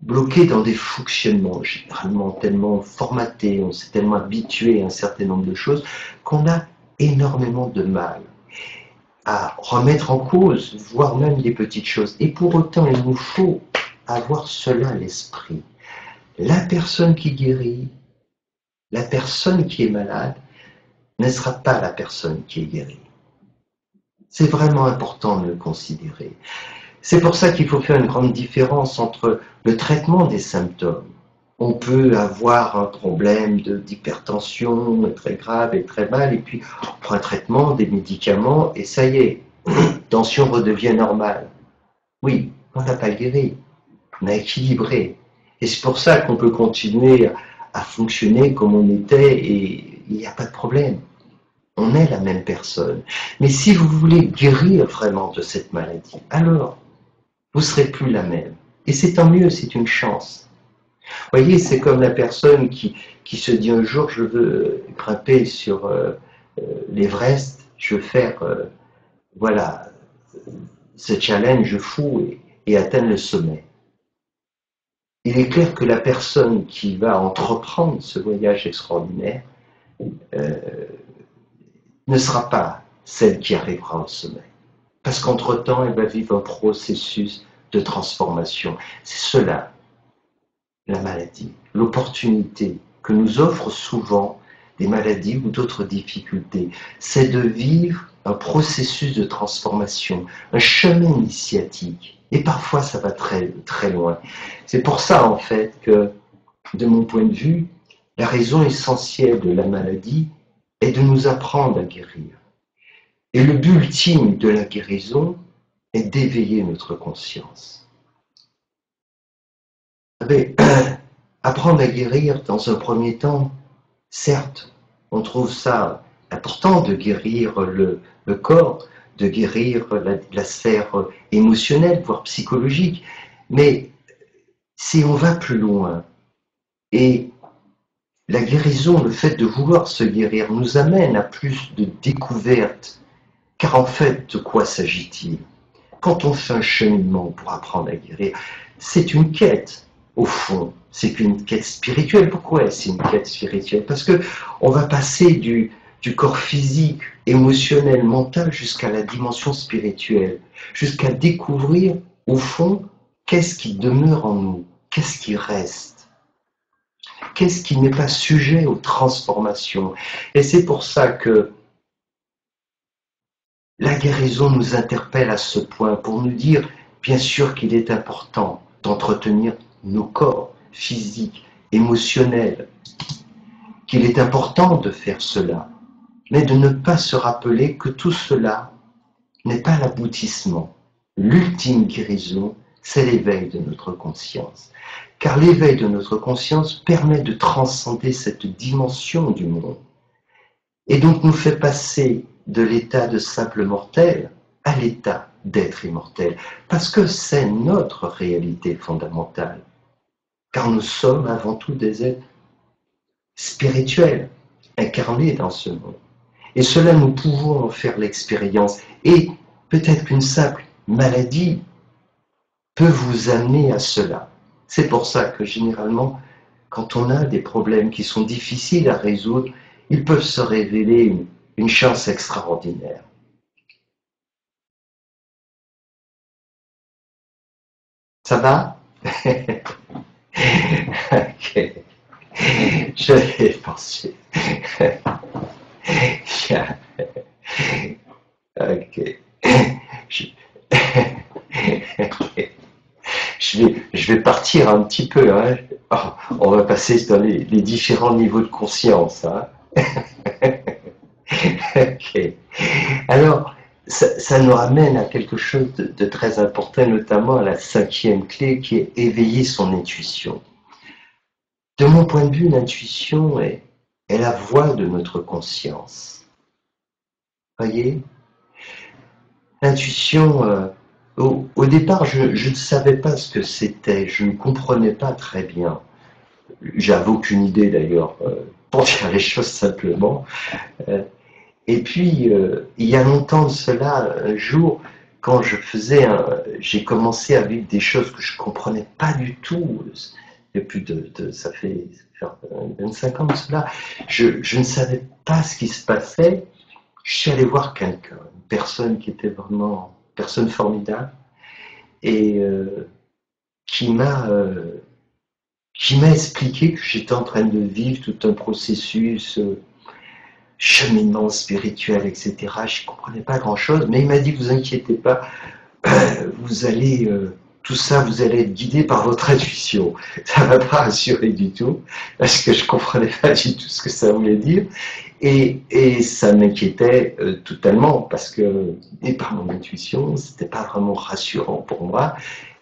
bloqué dans des fonctionnements généralement tellement formatés, on s'est tellement habitué à un certain nombre de choses qu'on a énormément de mal à remettre en cause, voire même des petites choses. Et pour autant, il nous faut avoir cela à l'esprit. La personne qui guérit, la personne qui est malade, ne sera pas la personne qui est guérie. C'est vraiment important de le considérer. C'est pour ça qu'il faut faire une grande différence entre le traitement des symptômes. On peut avoir un problème d'hypertension très grave et très mal, et puis on prend un traitement, des médicaments, et ça y est, tension redevient normale. Oui, on n'a pas guéri, on a équilibré. Et c'est pour ça qu'on peut continuer à fonctionner comme on était, et il n'y a pas de problème. On est la même personne. Mais si vous voulez guérir vraiment de cette maladie, alors vous ne serez plus la même. Et c'est tant mieux, c'est une chance. Vous voyez, c'est comme la personne qui se dit un jour, je veux grimper sur l'Everest, je veux faire, voilà, ce challenge fou et atteindre le sommet. Il est clair que la personne qui va entreprendre ce voyage extraordinaire ne sera pas celle qui arrivera au sommet. Parce qu'entre-temps, elle va vivre un processus de transformation. C'est cela, la maladie, l'opportunité que nous offrent souvent des maladies ou d'autres difficultés. C'est de vivre un processus de transformation, un chemin initiatique. Et parfois, ça va très, très loin. C'est pour ça, en fait, que, de mon point de vue, la raison essentielle de la maladie est de nous apprendre à guérir. Et le but ultime de la guérison est d'éveiller notre conscience. Mais, apprendre à guérir dans un premier temps, certes, on trouve ça important de guérir le corps, de guérir la sphère émotionnelle, voire psychologique, mais si on va plus loin, et la guérison, le fait de vouloir se guérir, nous amène à plus de découvertes. Car en fait, de quoi s'agit-il? Quand on fait un cheminement pour apprendre à guérir, c'est une quête, au fond. C'est une quête spirituelle. Pourquoi c'est une quête spirituelle? Parce que on va passer du corps physique, émotionnel, mental, jusqu'à la dimension spirituelle, jusqu'à découvrir, au fond, qu'est-ce qui demeure en nous, qu'est-ce qui reste, qu'est-ce qui n'est pas sujet aux transformations. Et c'est pour ça que la guérison nous interpelle à ce point pour nous dire, bien sûr qu'il est important d'entretenir nos corps physiques, émotionnels, qu'il est important de faire cela, mais de ne pas se rappeler que tout cela n'est pas l'aboutissement. L'ultime guérison, c'est l'éveil de notre conscience. Car l'éveil de notre conscience permet de transcender cette dimension du monde et donc nous fait passer de l'état de simple mortel à l'état d'être immortel, parce que c'est notre réalité fondamentale, car nous sommes avant tout des êtres spirituels, incarnés dans ce monde. Et cela, nous pouvons en faire l'expérience, et peut-être qu'une simple maladie peut vous amener à cela. C'est pour ça que généralement, quand on a des problèmes qui sont difficiles à résoudre, ils peuvent se révéler une chance extraordinaire. Ça va? Ok. Je vais penser. Tiens, ok. Je, je vais partir un petit peu, hein. Oh, on va passer dans les différents niveaux de conscience, hein. Ok. Alors, ça nous ramène à quelque chose de très important, notamment à la cinquième clé qui est éveiller son intuition. De mon point de vue, l'intuition est la voix de notre conscience. Voyez, l'intuition, au départ, je ne savais pas ce que c'était, je ne comprenais pas très bien. J'avais aucune idée d'ailleurs, pour dire les choses simplement. Et puis, il y a longtemps de cela, un jour, quand j'ai commencé à vivre des choses que je comprenais pas du tout. Ça fait 25 ans de cela. Je ne savais pas ce qui se passait. Je suis allé voir quelqu'un, une personne qui était vraiment une personne formidable et qui m'a expliqué que j'étais en train de vivre tout un processus cheminement spirituel, etc. Je ne comprenais pas grand-chose, mais il m'a dit, vous inquiétez pas, vous allez, tout ça, vous allez être guidé par votre intuition. Ça ne m'a pas rassuré du tout, parce que je ne comprenais pas du tout ce que ça voulait dire, et ça m'inquiétait totalement, parce que, et par mon intuition, c'était pas vraiment rassurant pour moi,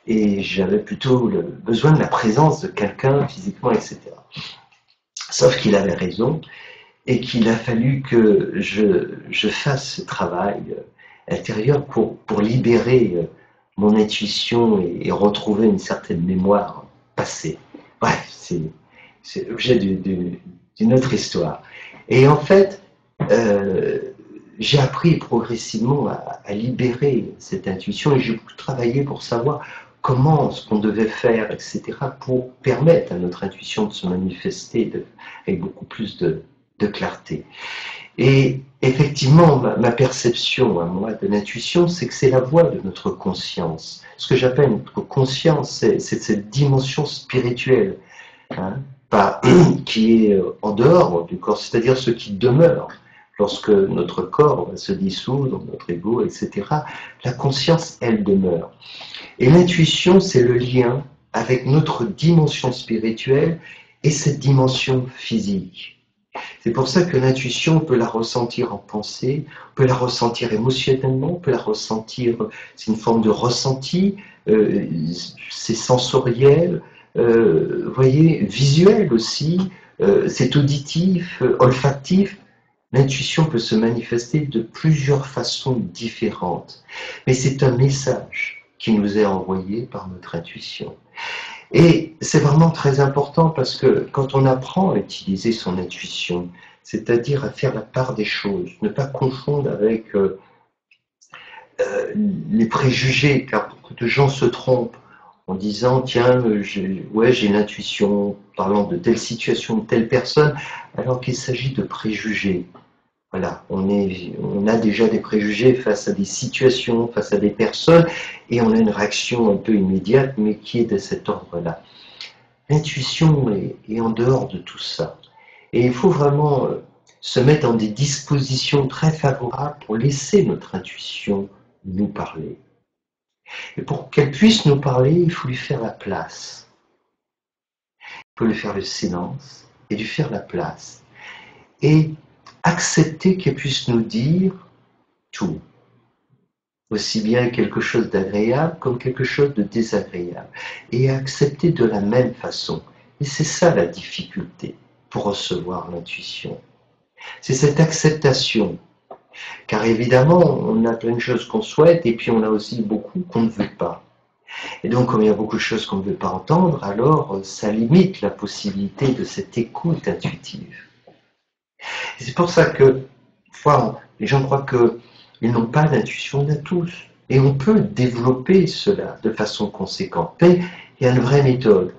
et j'avais plutôt le besoin de la présence de quelqu'un physiquement, etc. Sauf qu'il avait raison, et qu'il a fallu que je fasse ce travail intérieur pour libérer mon intuition et retrouver une certaine mémoire passée. Bref, c'est l'objet d'une autre histoire. Et en fait, j'ai appris progressivement à libérer cette intuition et j'ai beaucoup travaillé pour savoir comment ce qu'on devait faire, etc., pour permettre à notre intuition de se manifester avec beaucoup plus de clarté. Et effectivement, ma perception à moi de l'intuition, c'est que c'est la voix de notre conscience. Ce que j'appelle notre conscience, c'est cette dimension spirituelle, hein, qui est en dehors du corps, c'est-à-dire ce qui demeure. Lorsque notre corps va se dissoudre, notre ego, etc., la conscience, elle demeure. Et l'intuition, c'est le lien avec notre dimension spirituelle et cette dimension physique. C'est pour ça que l'intuition, on peut la ressentir en pensée, on peut la ressentir émotionnellement, on peut la ressentir, c'est une forme de ressenti, c'est sensoriel, vous voyez, visuel aussi, c'est auditif, olfactif. L'intuition peut se manifester de plusieurs façons différentes, mais c'est un message qui nous est envoyé par notre intuition. Et c'est vraiment très important parce que quand on apprend à utiliser son intuition, c'est-à-dire à faire la part des choses, ne pas confondre avec les préjugés, car beaucoup de gens se trompent en disant tiens, j'ai l'intuition parlant de telle situation, de telle personne, alors qu'il s'agit de préjugés. Voilà, on a déjà des préjugés face à des situations, face à des personnes, et on a une réaction un peu immédiate, mais qui est de cet ordre-là. L'intuition est en dehors de tout ça. Et il faut vraiment se mettre dans des dispositions très favorables pour laisser notre intuition nous parler. Et pour qu'elle puisse nous parler, il faut lui faire la place. Il faut lui faire le silence et lui faire la place. Et accepter qu'elle puisse nous dire tout, aussi bien quelque chose d'agréable comme quelque chose de désagréable, et accepter de la même façon. Et c'est ça la difficulté pour recevoir l'intuition. C'est cette acceptation, car évidemment, on a plein de choses qu'on souhaite, et puis on a aussi beaucoup qu'on ne veut pas. Et donc, comme il y a beaucoup de choses qu'on ne veut pas entendre, alors ça limite la possibilité de cette écoute intuitive. Et c'est pour ça que, parfois, les gens croient qu'ils n'ont pas d'intuition, on a tous. Et on peut développer cela de façon conséquente. Mais il y a une vraie méthode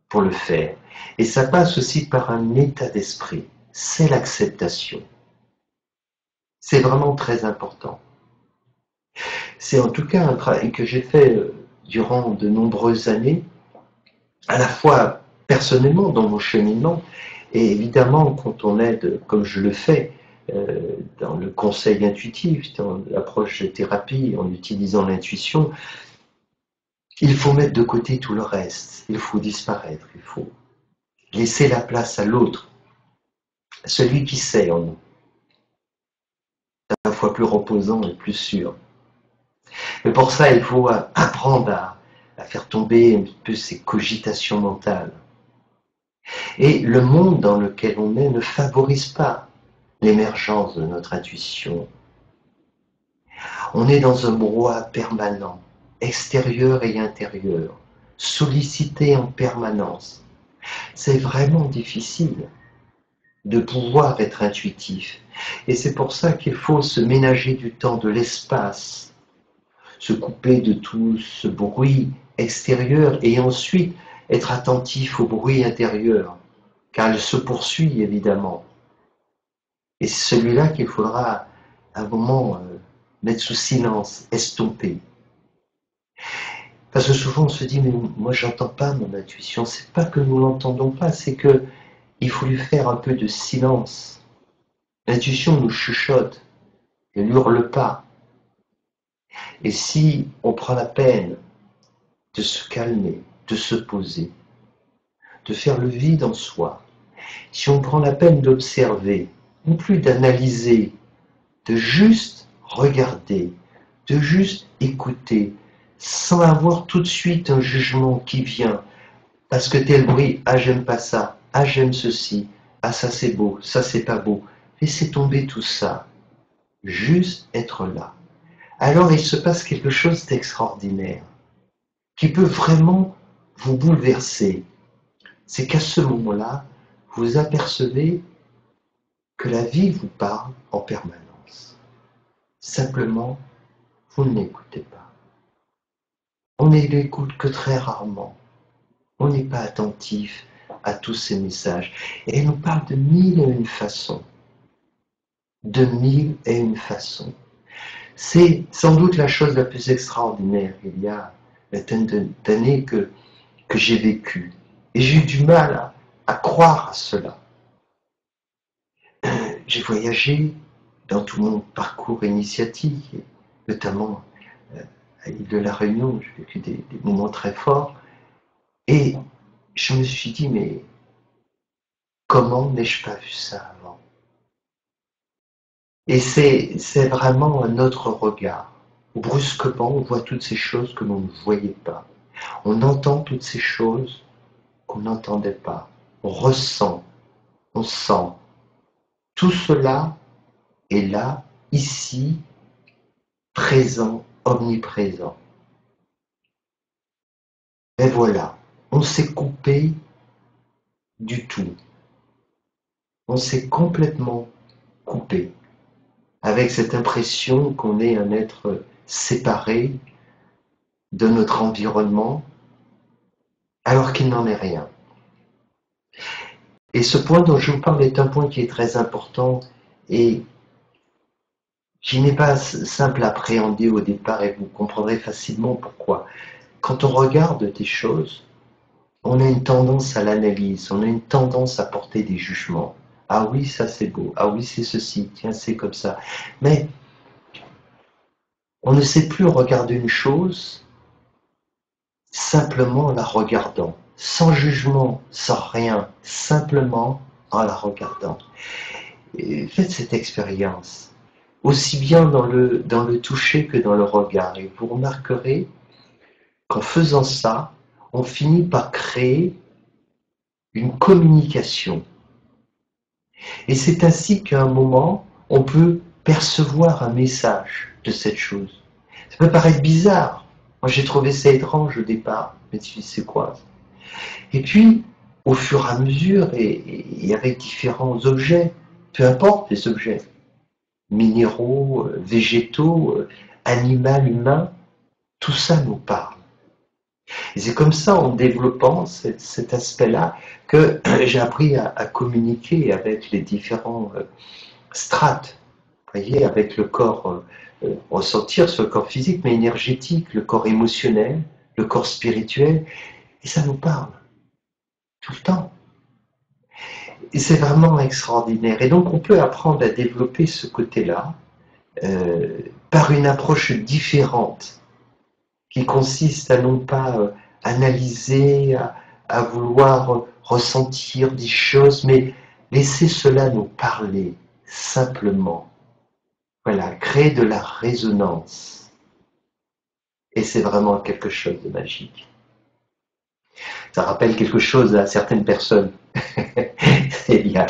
pour le faire. Et ça passe aussi par un état d'esprit. C'est l'acceptation. C'est vraiment très important. C'est en tout cas un travail que j'ai fait durant de nombreuses années, à la fois personnellement dans mon cheminement, et évidemment quand on aide, comme je le fais, dans le conseil intuitif, dans l'approche de thérapie, en utilisant l'intuition, il faut mettre de côté tout le reste, il faut disparaître, il faut laisser la place à l'autre, à celui qui sait en nous, à la fois plus reposant et plus sûr. Mais pour ça, il faut apprendre à faire tomber un peu ces cogitations mentales. Et le monde dans lequel on est ne favorise pas l'émergence de notre intuition. On est dans un brouhaha permanent, extérieur et intérieur, sollicité en permanence. C'est vraiment difficile de pouvoir être intuitif. Et c'est pour ça qu'il faut se ménager du temps, de l'espace, se couper de tout ce bruit extérieur et ensuite être attentif au bruit intérieur, car il se poursuit évidemment. Et c'est celui-là qu'il faudra à un moment mettre sous silence, estomper. Parce que souvent on se dit, mais moi j'entends pas mon intuition. C'est pas que nous l'entendons pas, c'est que il faut lui faire un peu de silence. L'intuition nous chuchote, elle hurle pas. Et si on prend la peine de se calmer, de se poser, de faire le vide en soi, si on prend la peine d'observer, non plus d'analyser, de juste regarder, de juste écouter, sans avoir tout de suite un jugement qui vient, parce que tel bruit, ah j'aime pas ça, ah j'aime ceci, ah ça c'est beau, ça c'est pas beau. Laissez tomber tout ça, juste être là. Alors il se passe quelque chose d'extraordinaire, qui peut vraiment vous bouleverser. C'est qu'à ce moment-là, vous apercevez que la vie vous parle en permanence. Simplement, vous ne l'écoutez pas. On ne l'écoute que très rarement. On n'est pas attentif à tous ces messages. Et elle nous parle de mille et une façons. De mille et une façons. C'est sans doute la chose la plus extraordinaire. Il y a vingtaine d'années que j'ai vécu. Et j'ai eu du mal à croire à cela. J'ai voyagé dans tout mon parcours initiatique, notamment à l'île de la Réunion, j'ai vécu des moments très forts. Et je me suis dit, mais comment n'ai-je pas vu ça avant? Et c'est vraiment un autre regard. Brusquement, on voit toutes ces choses que l'on ne voyait pas. On entend toutes ces choses qu'on n'entendait pas. On ressent, on sent. Tout cela est là, ici, présent, omniprésent. Et voilà, on s'est coupé du tout. On s'est complètement coupé, avec cette impression qu'on est un être séparé de notre environnement, alors qu'il n'en est rien. Et ce point dont je vous parle est un point qui est très important et qui n'est pas simple à appréhender au départ, et vous comprendrez facilement pourquoi. Quand on regarde des choses, on a une tendance à l'analyse, on a une tendance à porter des jugements. Ah oui, ça c'est beau, ah oui, c'est ceci, tiens, c'est comme ça. Mais on ne sait plus regarder une chose simplement en la regardant, sans jugement, sans rien, simplement en la regardant. Et faites cette expérience, aussi bien dans le toucher que dans le regard. Et vous remarquerez qu'en faisant ça, on finit par créer une communication. Et c'est ainsi qu'à un moment, on peut percevoir un message de cette chose. Ça peut paraître bizarre. Moi, j'ai trouvé ça étrange au départ. Mais tu dis, c'est quoi? Et puis, au fur et à mesure, et avec différents objets, peu importe les objets, minéraux, végétaux, animaux, humains, tout ça nous parle. Et c'est comme ça, en développant cet aspect-là, que j'ai appris à communiquer avec les différents strates. Vous voyez, avec le corps, ressentir sur le corps physique, mais énergétique, le corps émotionnel, le corps spirituel, et ça nous parle tout le temps. c'est vraiment extraordinaire. Et donc on peut apprendre à développer ce côté-là par une approche différente qui consiste à non pas analyser, à vouloir ressentir des choses, mais laisser cela nous parler simplement. Voilà, créer de la résonance. Et c'est vraiment quelque chose de magique. Ça rappelle quelque chose à certaines personnes. C'est bien.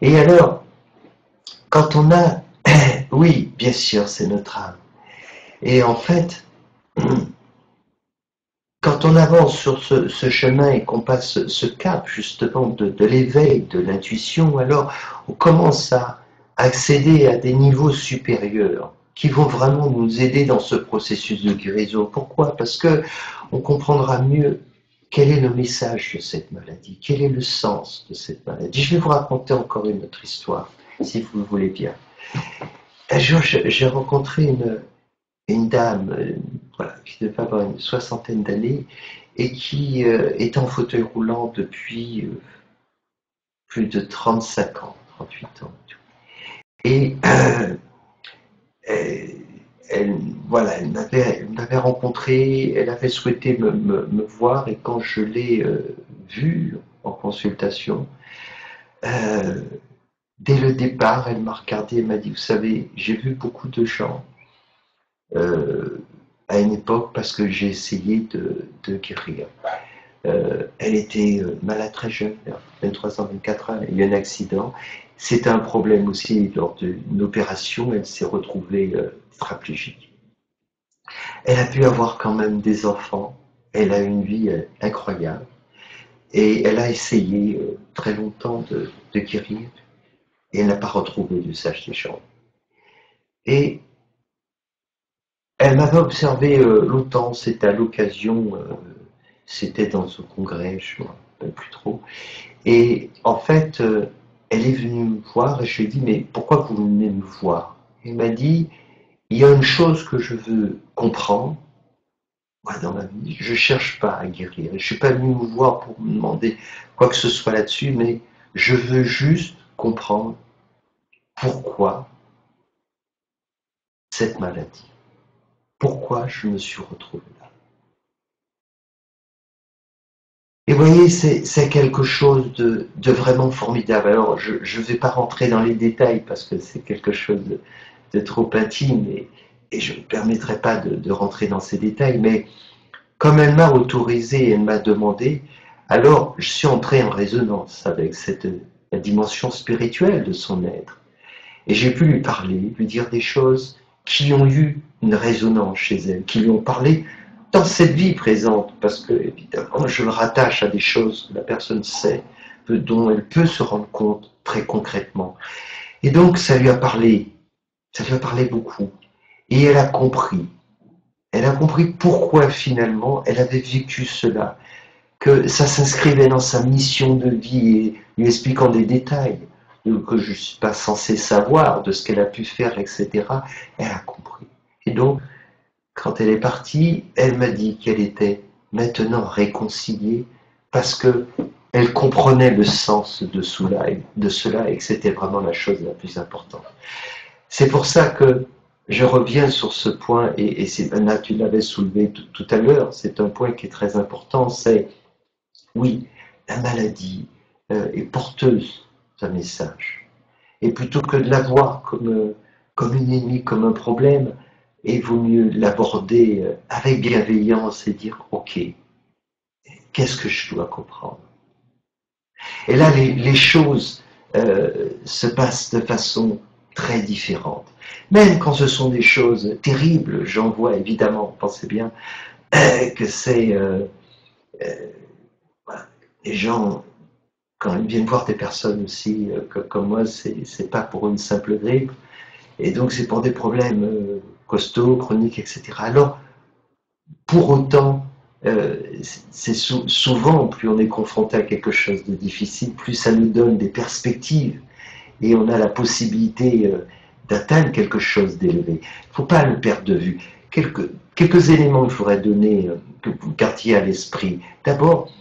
Et alors, quand on a... Oui, bien sûr, c'est notre âme. Et en fait, quand on avance sur ce chemin et qu'on passe ce cap justement de l'éveil, de l'intuition, alors on commence à accéder à des niveaux supérieurs qui vont vraiment nous aider dans ce processus de guérison. Pourquoi? Parce que on comprendra mieux quel est le message de cette maladie, quel est le sens de cette maladie. Je vais vous raconter encore une autre histoire, si vous le voulez bien. Un jour, j'ai rencontré une dame voilà, qui devait avoir une soixantaine d'années et qui est en fauteuil roulant depuis plus de 35 ans, 38 ans. Et voilà, elle m'avait rencontré, elle avait souhaité me voir et quand je l'ai vue en consultation, dès le départ, elle m'a regardé et m'a dit, vous savez, j'ai vu beaucoup de gens à une époque parce que j'ai essayé de guérir. Elle était malade très jeune, 23 ans, 24 ans, il y a eu un accident. C'était un problème aussi lors d'une opération, elle s'est retrouvée tétraplégique. Elle a pu avoir quand même des enfants, elle a une vie incroyable et elle a essayé très longtemps de guérir et elle n'a pas retrouvé l'usage des jambes. Et elle m'avait observé longtemps, c'était à l'occasion, c'était dans ce congrès, je ne me rappelle plus trop. Et en fait, elle est venue me voir et je lui ai dit, mais pourquoi vous venez me voir? Elle m'a dit, il y a une chose que je veux comprendre moi, dans ma vie, je ne cherche pas à guérir. Je ne suis pas venu vous voir pour me demander quoi que ce soit là-dessus, mais je veux juste comprendre pourquoi cette maladie. Pourquoi je me suis retrouvé là. Et vous voyez, c'est quelque chose de vraiment formidable. Alors, je ne vais pas rentrer dans les détails parce que c'est quelque chose de trop intime et je ne me permettrai pas de rentrer dans ces détails, mais comme elle m'a autorisé, elle m'a demandé, alors je suis entré en résonance avec la dimension spirituelle de son être. Et j'ai pu lui parler, lui dire des choses qui ont eu une résonance chez elle, qui lui ont parlé dans cette vie présente, parce que évidemment je le rattache à des choses que la personne sait, dont elle peut se rendre compte très concrètement. Et donc ça lui a parlé beaucoup. Et elle a compris. Elle a compris pourquoi finalement elle avait vécu cela, que ça s'inscrivait dans sa mission de vie et lui expliquant des détails que je ne suis pas censé savoir de ce qu'elle a pu faire, etc. Elle a compris. Et donc, quand elle est partie, elle m'a dit qu'elle était maintenant réconciliée parce que elle comprenait le sens de cela et que c'était vraiment la chose la plus importante. C'est pour ça que je reviens sur ce point, et Anna, tu l'avais soulevé tout à l'heure, c'est un point qui est très important, c'est, oui, la maladie est porteuse d'un message. Et plutôt que de la voir comme une ennemie, comme un problème, il vaut mieux l'aborder avec bienveillance et dire, ok, qu'est-ce que je dois comprendre? Et là, les choses se passent de façon très différente. Même quand ce sont des choses terribles, j'en vois évidemment, pensez bien, que c'est... voilà, les gens, quand ils viennent voir des personnes aussi comme moi, c'est pas pour une simple grippe, et donc c'est pour des problèmes costauds, chroniques, etc. Alors, pour autant, c'est souvent, plus on est confronté à quelque chose de difficile, plus ça nous donne des perspectives, et on a la possibilité d'atteindre quelque chose d'élevé. Il ne faut pas le perdre de vue. Quelques éléments que je voudrais donner, que vous gardiez à l'esprit. D'abord,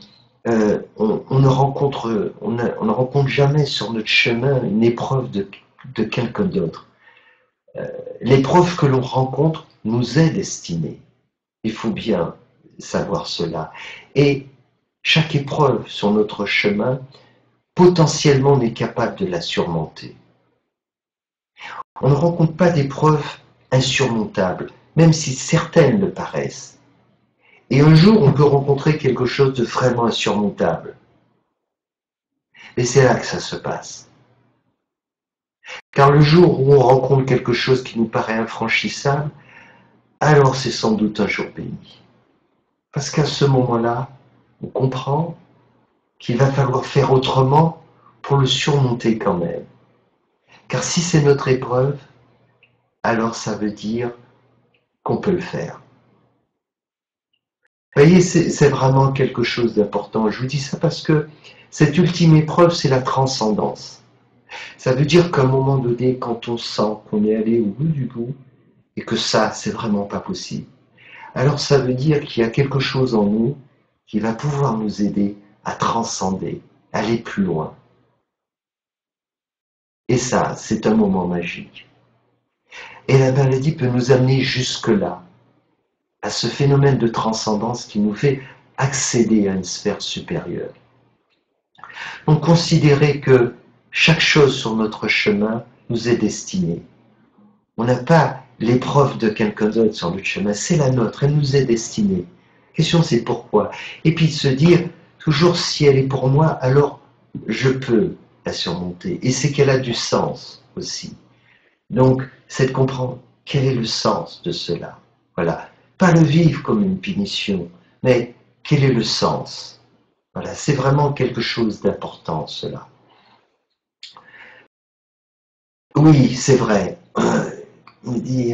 on ne rencontre jamais sur notre chemin une épreuve de quelqu'un d'autre. L'épreuve que l'on rencontre nous est destinée. Il faut bien savoir cela. Et chaque épreuve sur notre chemin, potentiellement, on est capable de la surmonter. On ne rencontre pas d'épreuves insurmontables, même si certaines le paraissent. Et un jour, on peut rencontrer quelque chose de vraiment insurmontable. Et c'est là que ça se passe. Car le jour où on rencontre quelque chose qui nous paraît infranchissable, alors c'est sans doute un jour béni. Parce qu'à ce moment-là, on comprend qu'il va falloir faire autrement pour le surmonter quand même. Car si c'est notre épreuve, alors ça veut dire qu'on peut le faire. Vous voyez, c'est vraiment quelque chose d'important. Je vous dis ça parce que cette ultime épreuve, c'est la transcendance. Ça veut dire qu'à un moment donné, quand on sent qu'on est allé au bout du bout, et que ça, c'est vraiment pas possible, alors ça veut dire qu'il y a quelque chose en nous qui va pouvoir nous aider à transcender, aller plus loin. Et ça, c'est un moment magique. Et la maladie peut nous amener jusque-là, à ce phénomène de transcendance qui nous fait accéder à une sphère supérieure. Donc considérez que chaque chose sur notre chemin nous est destinée. On n'a pas l'épreuve de quelqu'un d'autre sur notre chemin, c'est la nôtre, elle nous est destinée. La question c'est pourquoi. Et puis de se dire, toujours si elle est pour moi, alors je peux la surmonter. Et c'est qu'elle a du sens aussi. Donc, c'est de comprendre quel est le sens de cela. Voilà. Pas le vivre comme une punition, mais quel est le sens. Voilà, c'est vraiment quelque chose d'important, cela. Oui, c'est vrai. On dit,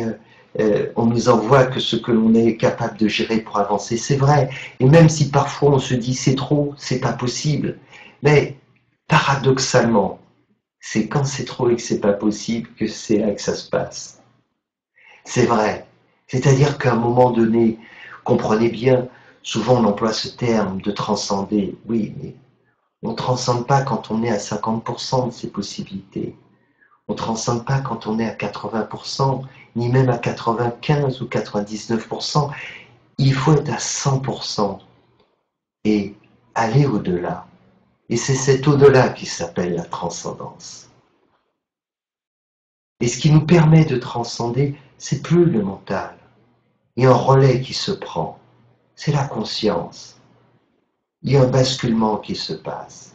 on nous envoie que ce que l'on est capable de gérer pour avancer, c'est vrai. Et même si parfois on se dit c'est trop, c'est pas possible. Mais paradoxalement, c'est quand c'est trop et que c'est pas possible que c'est là que ça se passe. C'est vrai. C'est-à-dire qu'à un moment donné, comprenez bien, souvent on emploie ce terme de transcender. Oui, mais on ne transcende pas quand on est à 50% de ses possibilités. On ne transcende pas quand on est à 80%, ni même à 95 ou 99%. Il faut être à 100% et aller au-delà. Et c'est cet au-delà qui s'appelle la transcendance. Et ce qui nous permet de transcender, c'est plus le mental. Il y a un relais qui se prend. C'est la conscience. Il y a un basculement qui se passe.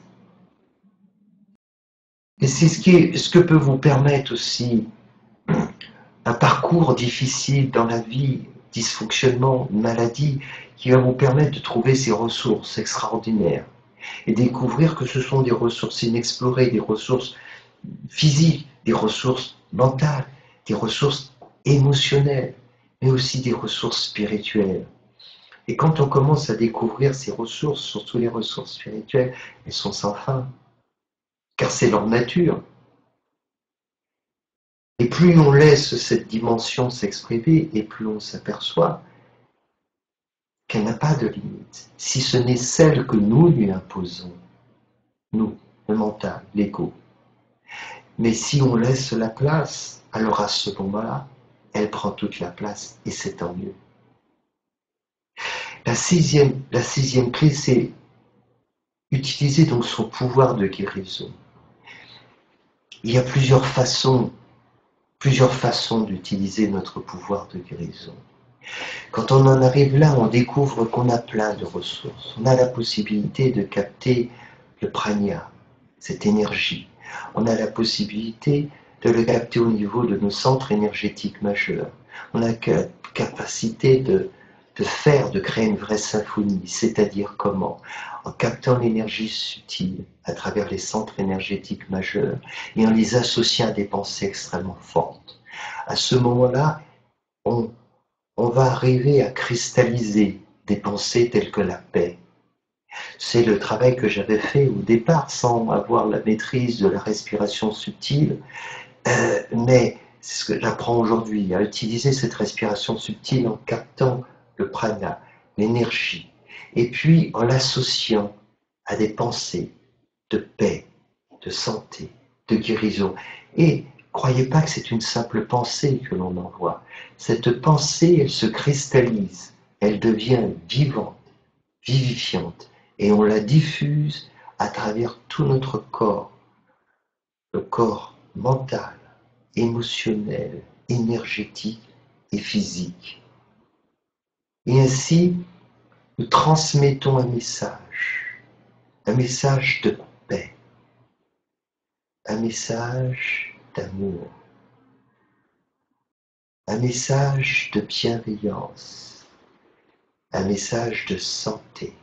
Et c'est ce que peut vous permettre aussi un parcours difficile dans la vie, dysfonctionnement, maladie, qui va vous permettre de trouver ces ressources extraordinaires et découvrir que ce sont des ressources inexplorées, des ressources physiques, des ressources mentales, des ressources émotionnelles, mais aussi des ressources spirituelles. Et quand on commence à découvrir ces ressources, surtout les ressources spirituelles, elles sont sans fin, car c'est leur nature. Et plus on laisse cette dimension s'exprimer, et plus on s'aperçoit qu'elle n'a pas de limite, si ce n'est celle que nous lui imposons, nous, le mental, l'ego. Mais si on laisse la place, alors à ce moment-là, elle prend toute la place, et c'est tant mieux. La sixième clé, c'est utiliser donc son pouvoir de guérison. Il y a plusieurs façons d'utiliser notre pouvoir de guérison. Quand on en arrive là, on découvre qu'on a plein de ressources. On a la possibilité de capter le prana, cette énergie. On a la possibilité de le capter au niveau de nos centres énergétiques majeurs. On a la capacité de créer une vraie symphonie, c'est-à-dire comment? En captant l'énergie subtile à travers les centres énergétiques majeurs et en les associant à des pensées extrêmement fortes. À ce moment-là, on va arriver à cristalliser des pensées telles que la paix. C'est le travail que j'avais fait au départ sans avoir la maîtrise de la respiration subtile, mais c'est ce que j'apprends aujourd'hui, à utiliser cette respiration subtile en captant le prana, l'énergie, et puis en l'associant à des pensées de paix, de santé, de guérison. Et croyez pas que c'est une simple pensée que l'on envoie. Cette pensée, elle se cristallise, elle devient vivante, vivifiante, et on la diffuse à travers tout notre corps, le corps mental, émotionnel, énergétique et physique. Et ainsi, nous transmettons un message de paix, un message d'amour, un message de bienveillance, un message de santé,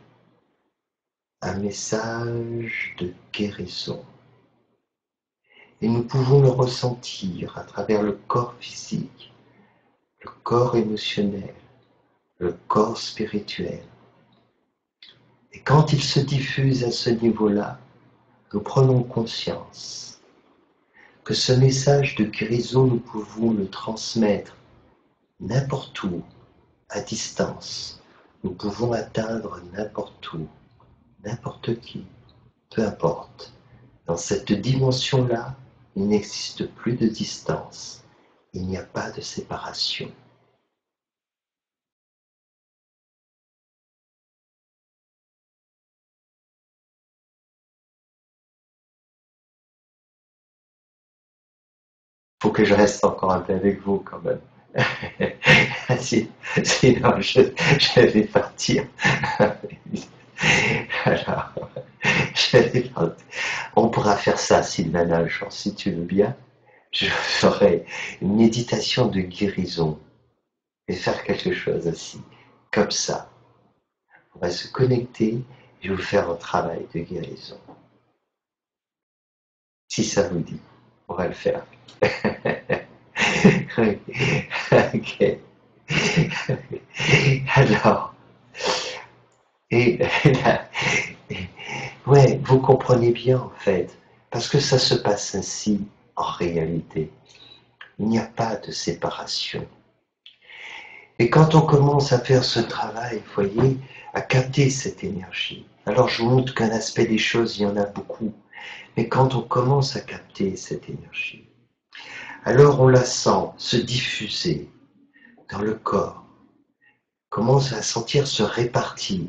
un message de guérison. Et nous pouvons le ressentir à travers le corps physique, le corps émotionnel, le corps spirituel. Et quand il se diffuse à ce niveau-là, nous prenons conscience que ce message de guérison, nous pouvons le transmettre n'importe où, à distance. Nous pouvons atteindre n'importe où, n'importe qui, peu importe. Dans cette dimension-là, il n'existe plus de distance. Il n'y a pas de séparation. Il faut que je reste encore un peu avec vous quand même. Sinon, je vais partir. Alors, je vais partir. On pourra faire ça, Sylvana, un jour, si tu veux bien. Je ferai une méditation de guérison et faire quelque chose ainsi, comme ça. On va se connecter et vous faire un travail de guérison. Si ça vous dit, on va le faire. Ok. Alors, et là, ouais, vous comprenez bien en fait, parce que ça se passe ainsi en réalité. Il n'y a pas de séparation. Et quand on commence à faire ce travail, vous voyez, à capter cette énergie, alors je vous montre qu'un aspect des choses, il y en a beaucoup, mais quand on commence à capter cette énergie, alors on la sent se diffuser dans le corps, commence à sentir se répartir.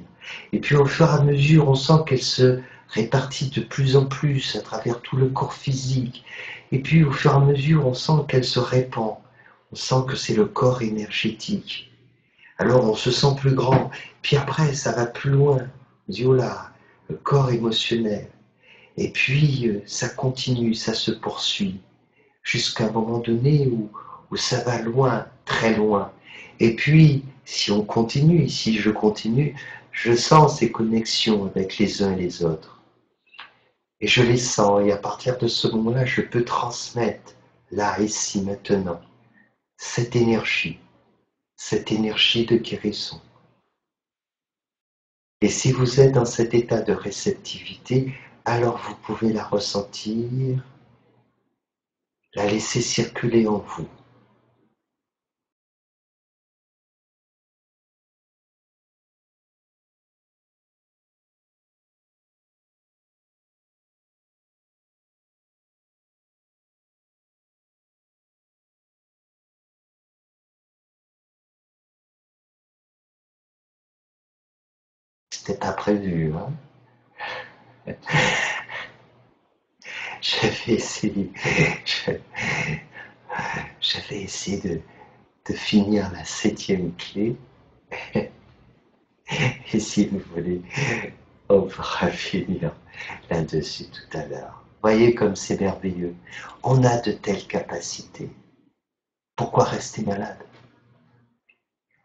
Et puis au fur et à mesure, on sent qu'elle se répartit de plus en plus à travers tout le corps physique. Et puis au fur et à mesure, on sent qu'elle se répand. On sent que c'est le corps énergétique. Alors on se sent plus grand. Puis après, ça va plus loin. On dit, oh là, le corps émotionnel. Et puis ça continue, ça se poursuit. Jusqu'à un moment donné où ça va loin, très loin. Et puis, si on continue, si je continue, je sens ces connexions avec les uns et les autres. Et je les sens, et à partir de ce moment-là, je peux transmettre, là, ici, maintenant, cette énergie de guérison. Et si vous êtes dans cet état de réceptivité, alors vous pouvez la ressentir, la laisser circuler en vous. C'était pas prévu, hein? J'avais essayé, j'avais essayé de finir la 7e clé. Et si vous voulez, on pourra finir là-dessus tout à l'heure. Voyez comme c'est merveilleux. On a de telles capacités. Pourquoi rester malade?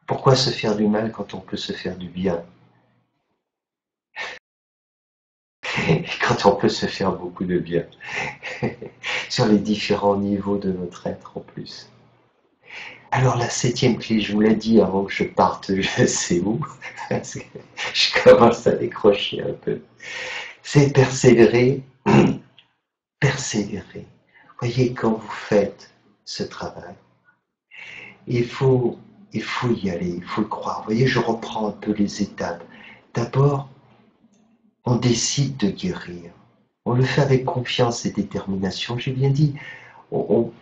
Pourquoi se faire du mal quand on peut se faire du bien? Et quand on peut se faire beaucoup de bien. Sur les différents niveaux de notre être en plus. Alors la 7e clé, je vous l'ai dit avant que je parte je sais où, parce que je commence à décrocher un peu, c'est persévérer, persévérer. Voyez, quand vous faites ce travail, il faut y aller, il faut le croire. Vous voyez, je reprends un peu les étapes. D'abord, on décide de guérir. On le fait avec confiance et détermination. J'ai bien dit,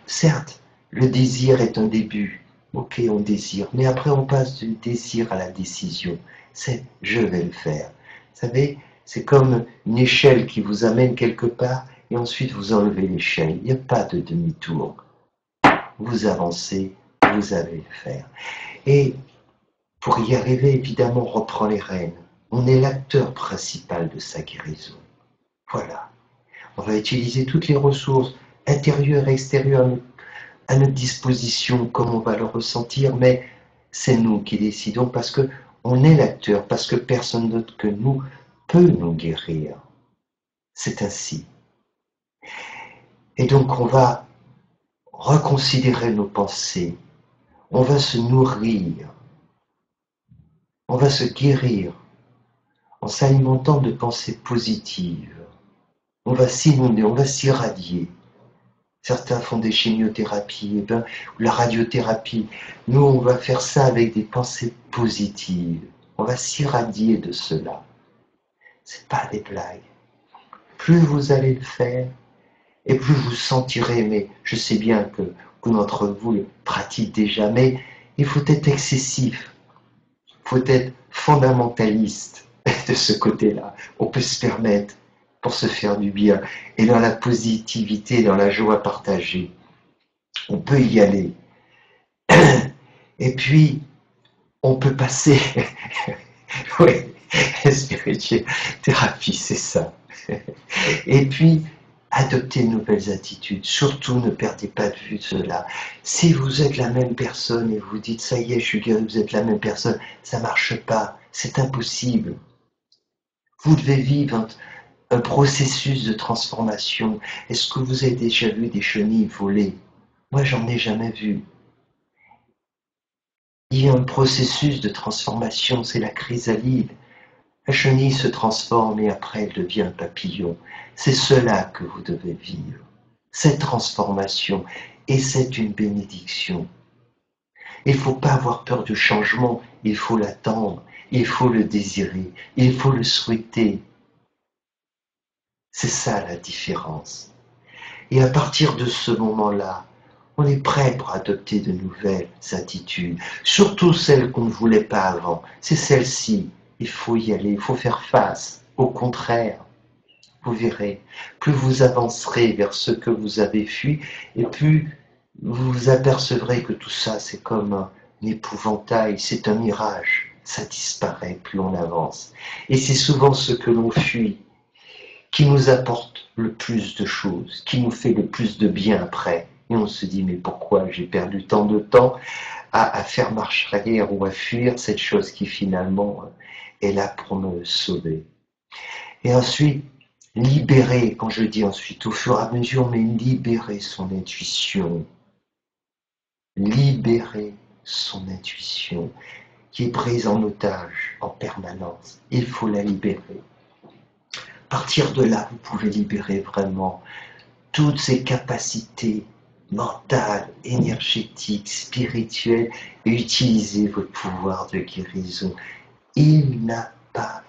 certes, le désir est un début. Ok, on désire. Mais après, on passe du désir à la décision. C'est je vais le faire. Vous savez, c'est comme une échelle qui vous amène quelque part et ensuite vous enlevez l'échelle. Il n'y a pas de demi-tour. Vous avancez, vous allez le faire. Et pour y arriver, évidemment, on reprend les rênes. On est l'acteur principal de sa guérison. Voilà. On va utiliser toutes les ressources intérieures et extérieures à notre disposition, comme on va le ressentir, mais c'est nous qui décidons parce que on est l'acteur, parce que personne d'autre que nous peut nous guérir. C'est ainsi. Et donc on va reconsidérer nos pensées, on va se nourrir, on va se guérir en s'alimentant de pensées positives. On va s'inonder, on va s'irradier. Certains font des chimiothérapies, ou la radiothérapie. Nous, on va faire ça avec des pensées positives. On va s'irradier de cela. C'est pas des blagues. Plus vous allez le faire, et plus vous sentirez, mais je sais bien que beaucoup d'entre vous le pratiquent déjà, mais il faut être excessif. Il faut être fondamentaliste de ce côté-là. On peut se permettre pour se faire du bien. Et dans la positivité, dans la joie partagée, on peut y aller. Et puis, on peut passer... oui, spirituelle thérapie, c'est ça. Et puis, adopter de nouvelles attitudes. Surtout, ne perdez pas de vue cela. Si vous êtes la même personne et vous dites, ça y est, je suis guéri, vous êtes la même personne, ça ne marche pas. C'est impossible. Vous devez vivre un processus de transformation. Est-ce que vous avez déjà vu des chenilles voler? Moi, j'en ai jamais vu. Il y a un processus de transformation, c'est la chrysalide. La chenille se transforme et après elle devient un papillon. C'est cela que vous devez vivre, cette transformation, et c'est une bénédiction. Il ne faut pas avoir peur du changement, il faut l'attendre, il faut le désirer, il faut le souhaiter. C'est ça la différence. Et à partir de ce moment-là, on est prêt pour adopter de nouvelles attitudes, surtout celles qu'on ne voulait pas avant. C'est celle-ci, il faut y aller, il faut faire face. Au contraire, vous verrez, plus vous avancerez vers ce que vous avez fui, et plus vous vous apercevrez que tout ça, c'est comme un épouvantail, c'est un mirage. Ça disparaît plus on avance. Et c'est souvent ce que l'on fuit qui nous apporte le plus de choses, qui nous fait le plus de bien après. Et on se dit, mais pourquoi j'ai perdu tant de temps à faire marche arrière ou à fuir cette chose qui finalement est là pour me sauver. Et ensuite, libérer, quand je dis ensuite, au fur et à mesure, mais libérer son intuition. Libérer son intuition, qui est prise en otage en permanence. Il faut la libérer. À partir de là, vous pouvez libérer vraiment toutes ces capacités mentales, énergétiques, spirituelles et utiliser votre pouvoir de guérison. Il n'a pas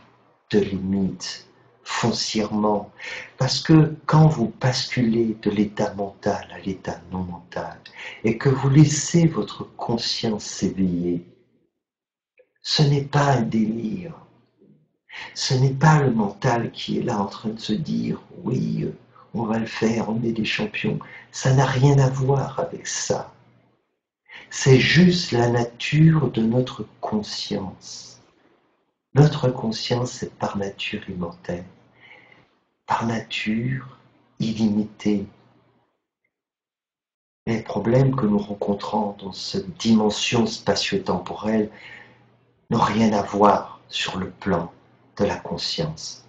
de limite foncièrement, parce que quand vous basculez de l'état mental à l'état non mental et que vous laissez votre conscience s'éveiller, ce n'est pas un délire. Ce n'est pas le mental qui est là en train de se dire « oui, on va le faire, on est des champions ». Ça n'a rien à voir avec ça. C'est juste la nature de notre conscience. Notre conscience est par nature immortelle, par nature illimitée. Les problèmes que nous rencontrons dans cette dimension spatio-temporelle n'ont rien à voir sur le plan de la conscience.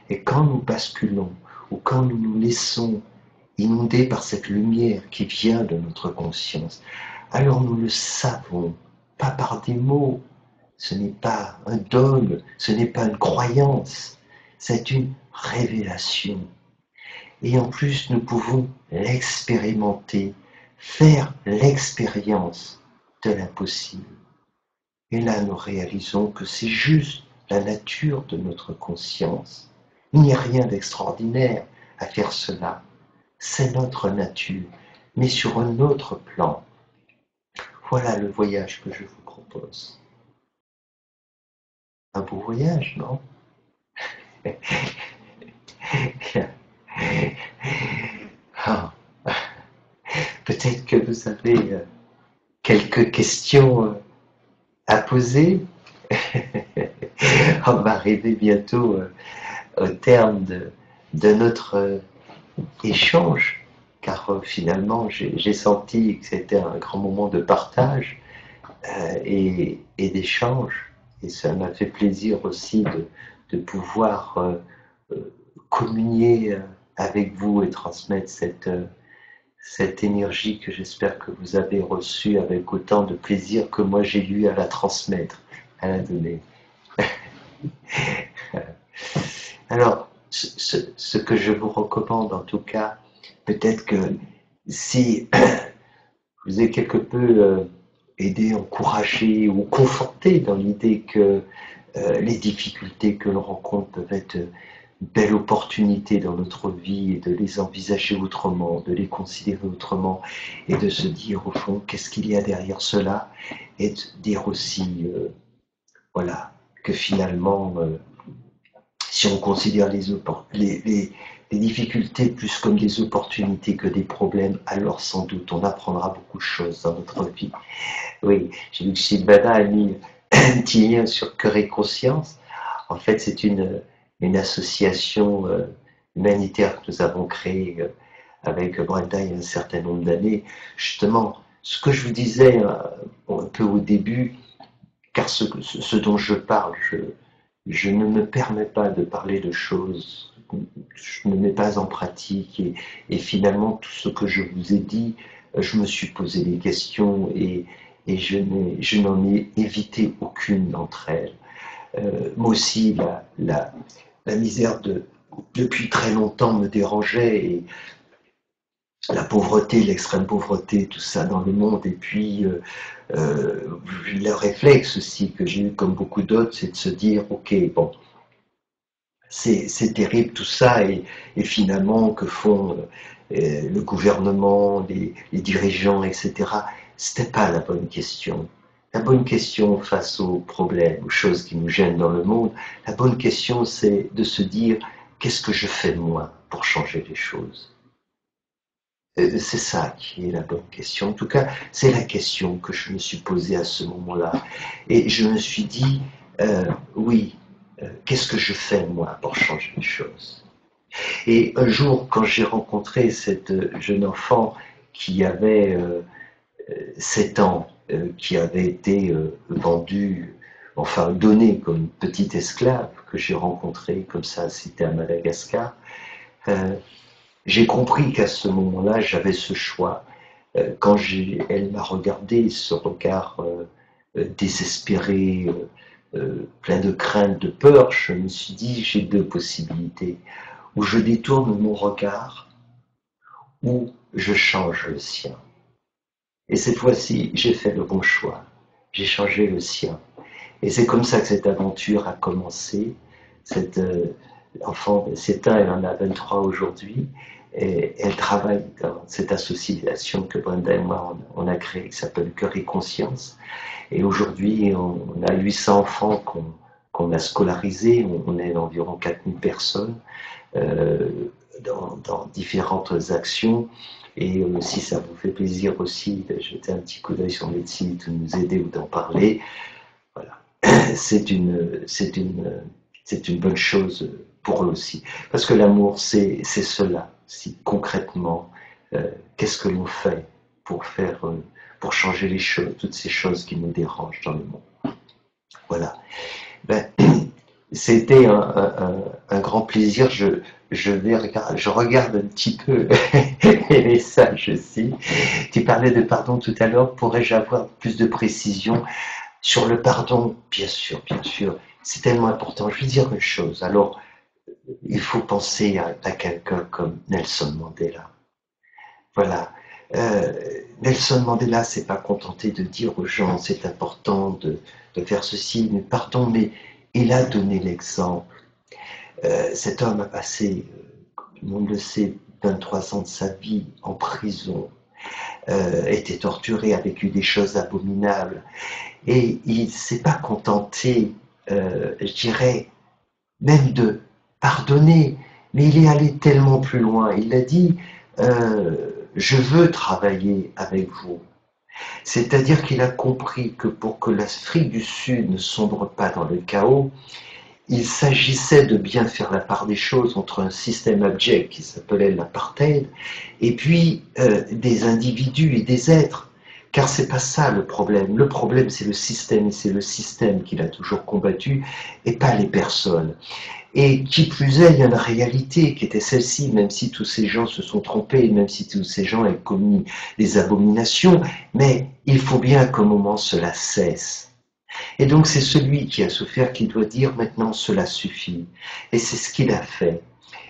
Et quand nous basculons ou quand nous nous laissons inonder par cette lumière qui vient de notre conscience, alors nous le savons, pas par des mots, ce n'est pas un dogme, ce n'est pas une croyance, c'est une révélation. Et en plus, nous pouvons l'expérimenter, faire l'expérience de l'impossible. Et là, nous réalisons que c'est juste la nature de notre conscience Il n'y a rien d'extraordinaire à faire cela. C'est notre nature, mais sur un autre plan. Voilà le voyage que je vous propose. Un beau voyage, non? Ah, peut-être que vous avez quelques questions à poser. On va arriver bientôt au terme de notre échange, car finalement j'ai senti que c'était un grand moment de partage et d'échange, et ça m'a fait plaisir aussi de pouvoir communier avec vous et transmettre cette énergie que j'espère que vous avez reçue avec autant de plaisir que moi j'ai eu à la transmettre, à la donner. Alors, ce que je vous recommande en tout cas, peut-être que si vous êtes quelque peu aidé, encouragé ou conforté dans l'idée que les difficultés que l'on rencontre peuvent être une belle opportunité dans notre vie et de les envisager autrement, de les considérer autrement et de se dire au fond qu'est-ce qu'il y a derrière cela et de dire aussi voilà que finalement si on considère les difficultés plus comme des opportunités que des problèmes, alors sans doute on apprendra beaucoup de choses dans notre vie. Oui, j'ai vu que Sylvana a mis un petit lien sur Cœur et Conscience. En fait, c'est une association humanitaire que nous avons créée avec Brenda il y a un certain nombre d'années. Justement, ce que je vous disais un peu au début, car ce dont je parle, je ne me permets pas de parler de choses, je ne mets pas en pratique et finalement tout ce que je vous ai dit, je me suis posé des questions et je n'en ai évité aucune d'entre elles. Moi aussi, la misère depuis très longtemps me dérangeait et la pauvreté, l'extrême pauvreté, tout ça dans le monde. Et puis, le réflexe aussi que j'ai eu comme beaucoup d'autres, c'est de se dire, ok, bon, c'est terrible tout ça et finalement, que font le gouvernement, les dirigeants, etc. C'était pas la bonne question. La bonne question face aux problèmes, aux choses qui nous gênent dans le monde, la bonne question, c'est de se dire, qu'est-ce que je fais de moi pour changer les choses? C'est ça qui est la bonne question. En tout cas, c'est la question que je me suis posée à ce moment-là. Et je me suis dit, oui, qu'est-ce que je fais moi pour changer les choses? Et un jour, quand j'ai rencontré cette jeune enfant qui avait 7 ans, qui avait été vendue, enfin donnée comme petite esclave, que j'ai rencontrée comme ça, c'était à Madagascar, j'ai compris qu'à ce moment-là, j'avais ce choix. Quand elle m'a regardé, ce regard désespéré, plein de crainte, de peur, je me suis dit, j'ai deux possibilités. Ou je détourne mon regard, ou je change le sien. Et cette fois-ci, j'ai fait le bon choix. J'ai changé le sien. Et c'est comme ça que cette aventure a commencé. Cette enfant de 7 ans, elle en a 23 aujourd'hui. Et elle travaille dans cette association que Brenda et moi, on a créée, qui s'appelle Cœur et Conscience. Et aujourd'hui, on a 800 enfants qu'on a scolarisés. On est environ 4000 personnes euh, dans différentes actions. Et si ça vous fait plaisir aussi de jeter un petit coup d'œil sur le site, de nous aider ou d'en parler, voilà. C'est une bonne chose pour eux aussi. Parce que l'amour, c'est cela. Si concrètement, qu'est-ce que l'on fait pour changer les choses, toutes ces choses qui nous dérangent dans le monde. Voilà. Ben, c'était un grand plaisir. Je regarde un petit peu les messages aussi. Tu parlais de pardon tout à l'heure. Pourrais-je avoir plus de précision sur le pardon? Bien sûr, bien sûr. C'est tellement important. Je vais dire une chose. Alors, il faut penser à quelqu'un comme Nelson Mandela. Voilà. Nelson Mandela s'est pas contenté de dire aux gens c'est important de faire ceci, mais pardon, mais il a donné l'exemple. Cet homme a passé, tout le monde le sait, 23 ans de sa vie en prison, était torturé, a vécu des choses abominables. Et il ne s'est pas contenté, je dirais, même de pardonner, mais il est allé tellement plus loin. Il a dit, je veux travailler avec vous. C'est-à-dire qu'il a compris que pour que l'Afrique du Sud ne sombre pas dans le chaos, il s'agissait de bien faire la part des choses entre un système abject qui s'appelait l'apartheid et puis des individus et des êtres. Car c'est pas ça le problème. Le problème, c'est le système, et c'est le système qu'il a toujours combattu, et pas les personnes. Et qui plus est, il y a une réalité qui était celle-ci, même si tous ces gens se sont trompés, même si tous ces gens aient commis des abominations, mais il faut bien qu'au moment cela cesse. Et donc c'est celui qui a souffert qui doit dire maintenant cela suffit. Et c'est ce qu'il a fait.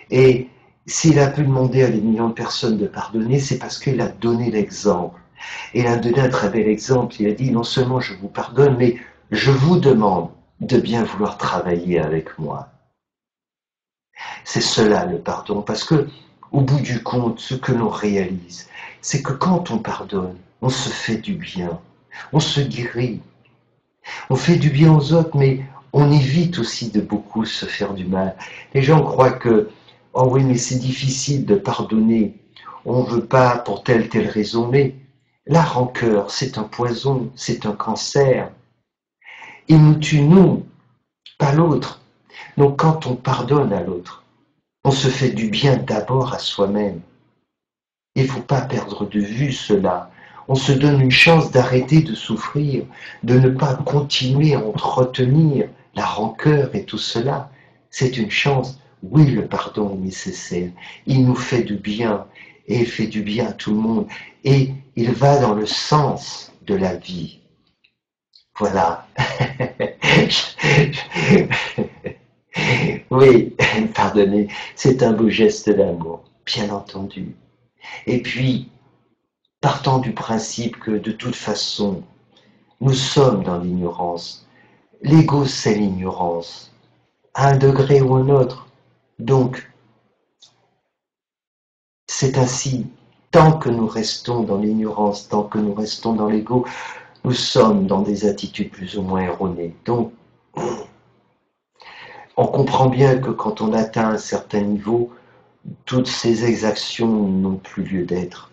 Et s'il a pu demander à des millions de personnes de pardonner, c'est parce qu'il a donné l'exemple. Et il a donné un très bel exemple. Il a dit non seulement je vous pardonne, mais je vous demande de bien vouloir travailler avec moi. C'est cela le pardon, parce que au bout du compte, ce que l'on réalise, c'est que quand on pardonne, on se fait du bien, on se guérit, on fait du bien aux autres, mais on évite aussi de beaucoup se faire du mal. Les gens croient que, oh oui, mais c'est difficile de pardonner, on ne veut pas pour telle raison, mais la rancœur, c'est un poison, c'est un cancer. Il nous tue nous, pas l'autre. Donc quand on pardonne à l'autre, on se fait du bien d'abord à soi-même. Il ne faut pas perdre de vue cela. On se donne une chance d'arrêter de souffrir, de ne pas continuer à entretenir la rancœur et tout cela. C'est une chance. Oui, le pardon est nécessaire. Il nous fait du bien et il fait du bien à tout le monde. Et il va dans le sens de la vie. Voilà. Oui, pardonnez, c'est un beau geste d'amour, bien entendu. Et puis, partant du principe que de toute façon, nous sommes dans l'ignorance. L'ego, c'est l'ignorance, à un degré ou un autre. Donc, c'est ainsi. Tant que nous restons dans l'ignorance, tant que nous restons dans l'ego, nous sommes dans des attitudes plus ou moins erronées. Donc, on comprend bien que quand on atteint un certain niveau, toutes ces exactions n'ont plus lieu d'être.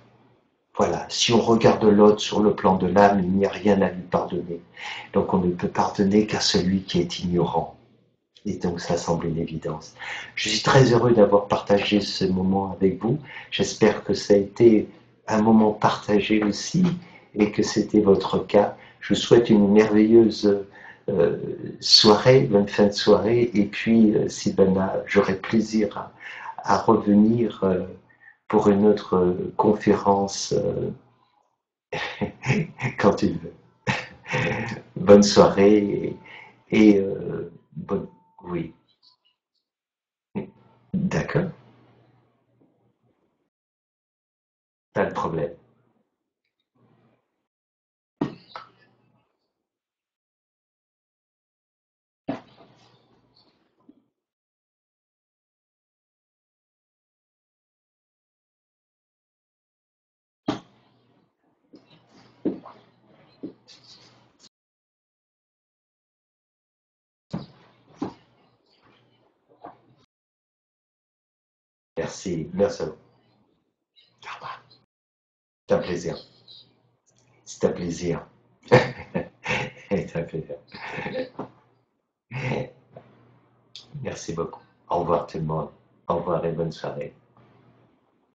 Voilà, si on regarde l'autre sur le plan de l'âme, il n'y a rien à lui pardonner. Donc on ne peut pardonner qu'à celui qui est ignorant. Et donc ça semble une évidence. Je suis très heureux d'avoir partagé ce moment avec vous. J'espère que ça a été un moment partagé aussi et que c'était votre cas. Je vous souhaite une merveilleuse soirée, bonne fin de soirée. Et puis, Sylvana, j'aurai plaisir à revenir pour une autre conférence quand tu veux. Bonne soirée et bonne... Oui, d'accord, pas de problème. Merci, merci à vous. Au revoir. C'est un plaisir. C'est un plaisir. C'est un plaisir. Merci beaucoup. Au revoir tout le monde. Au revoir et bonne soirée.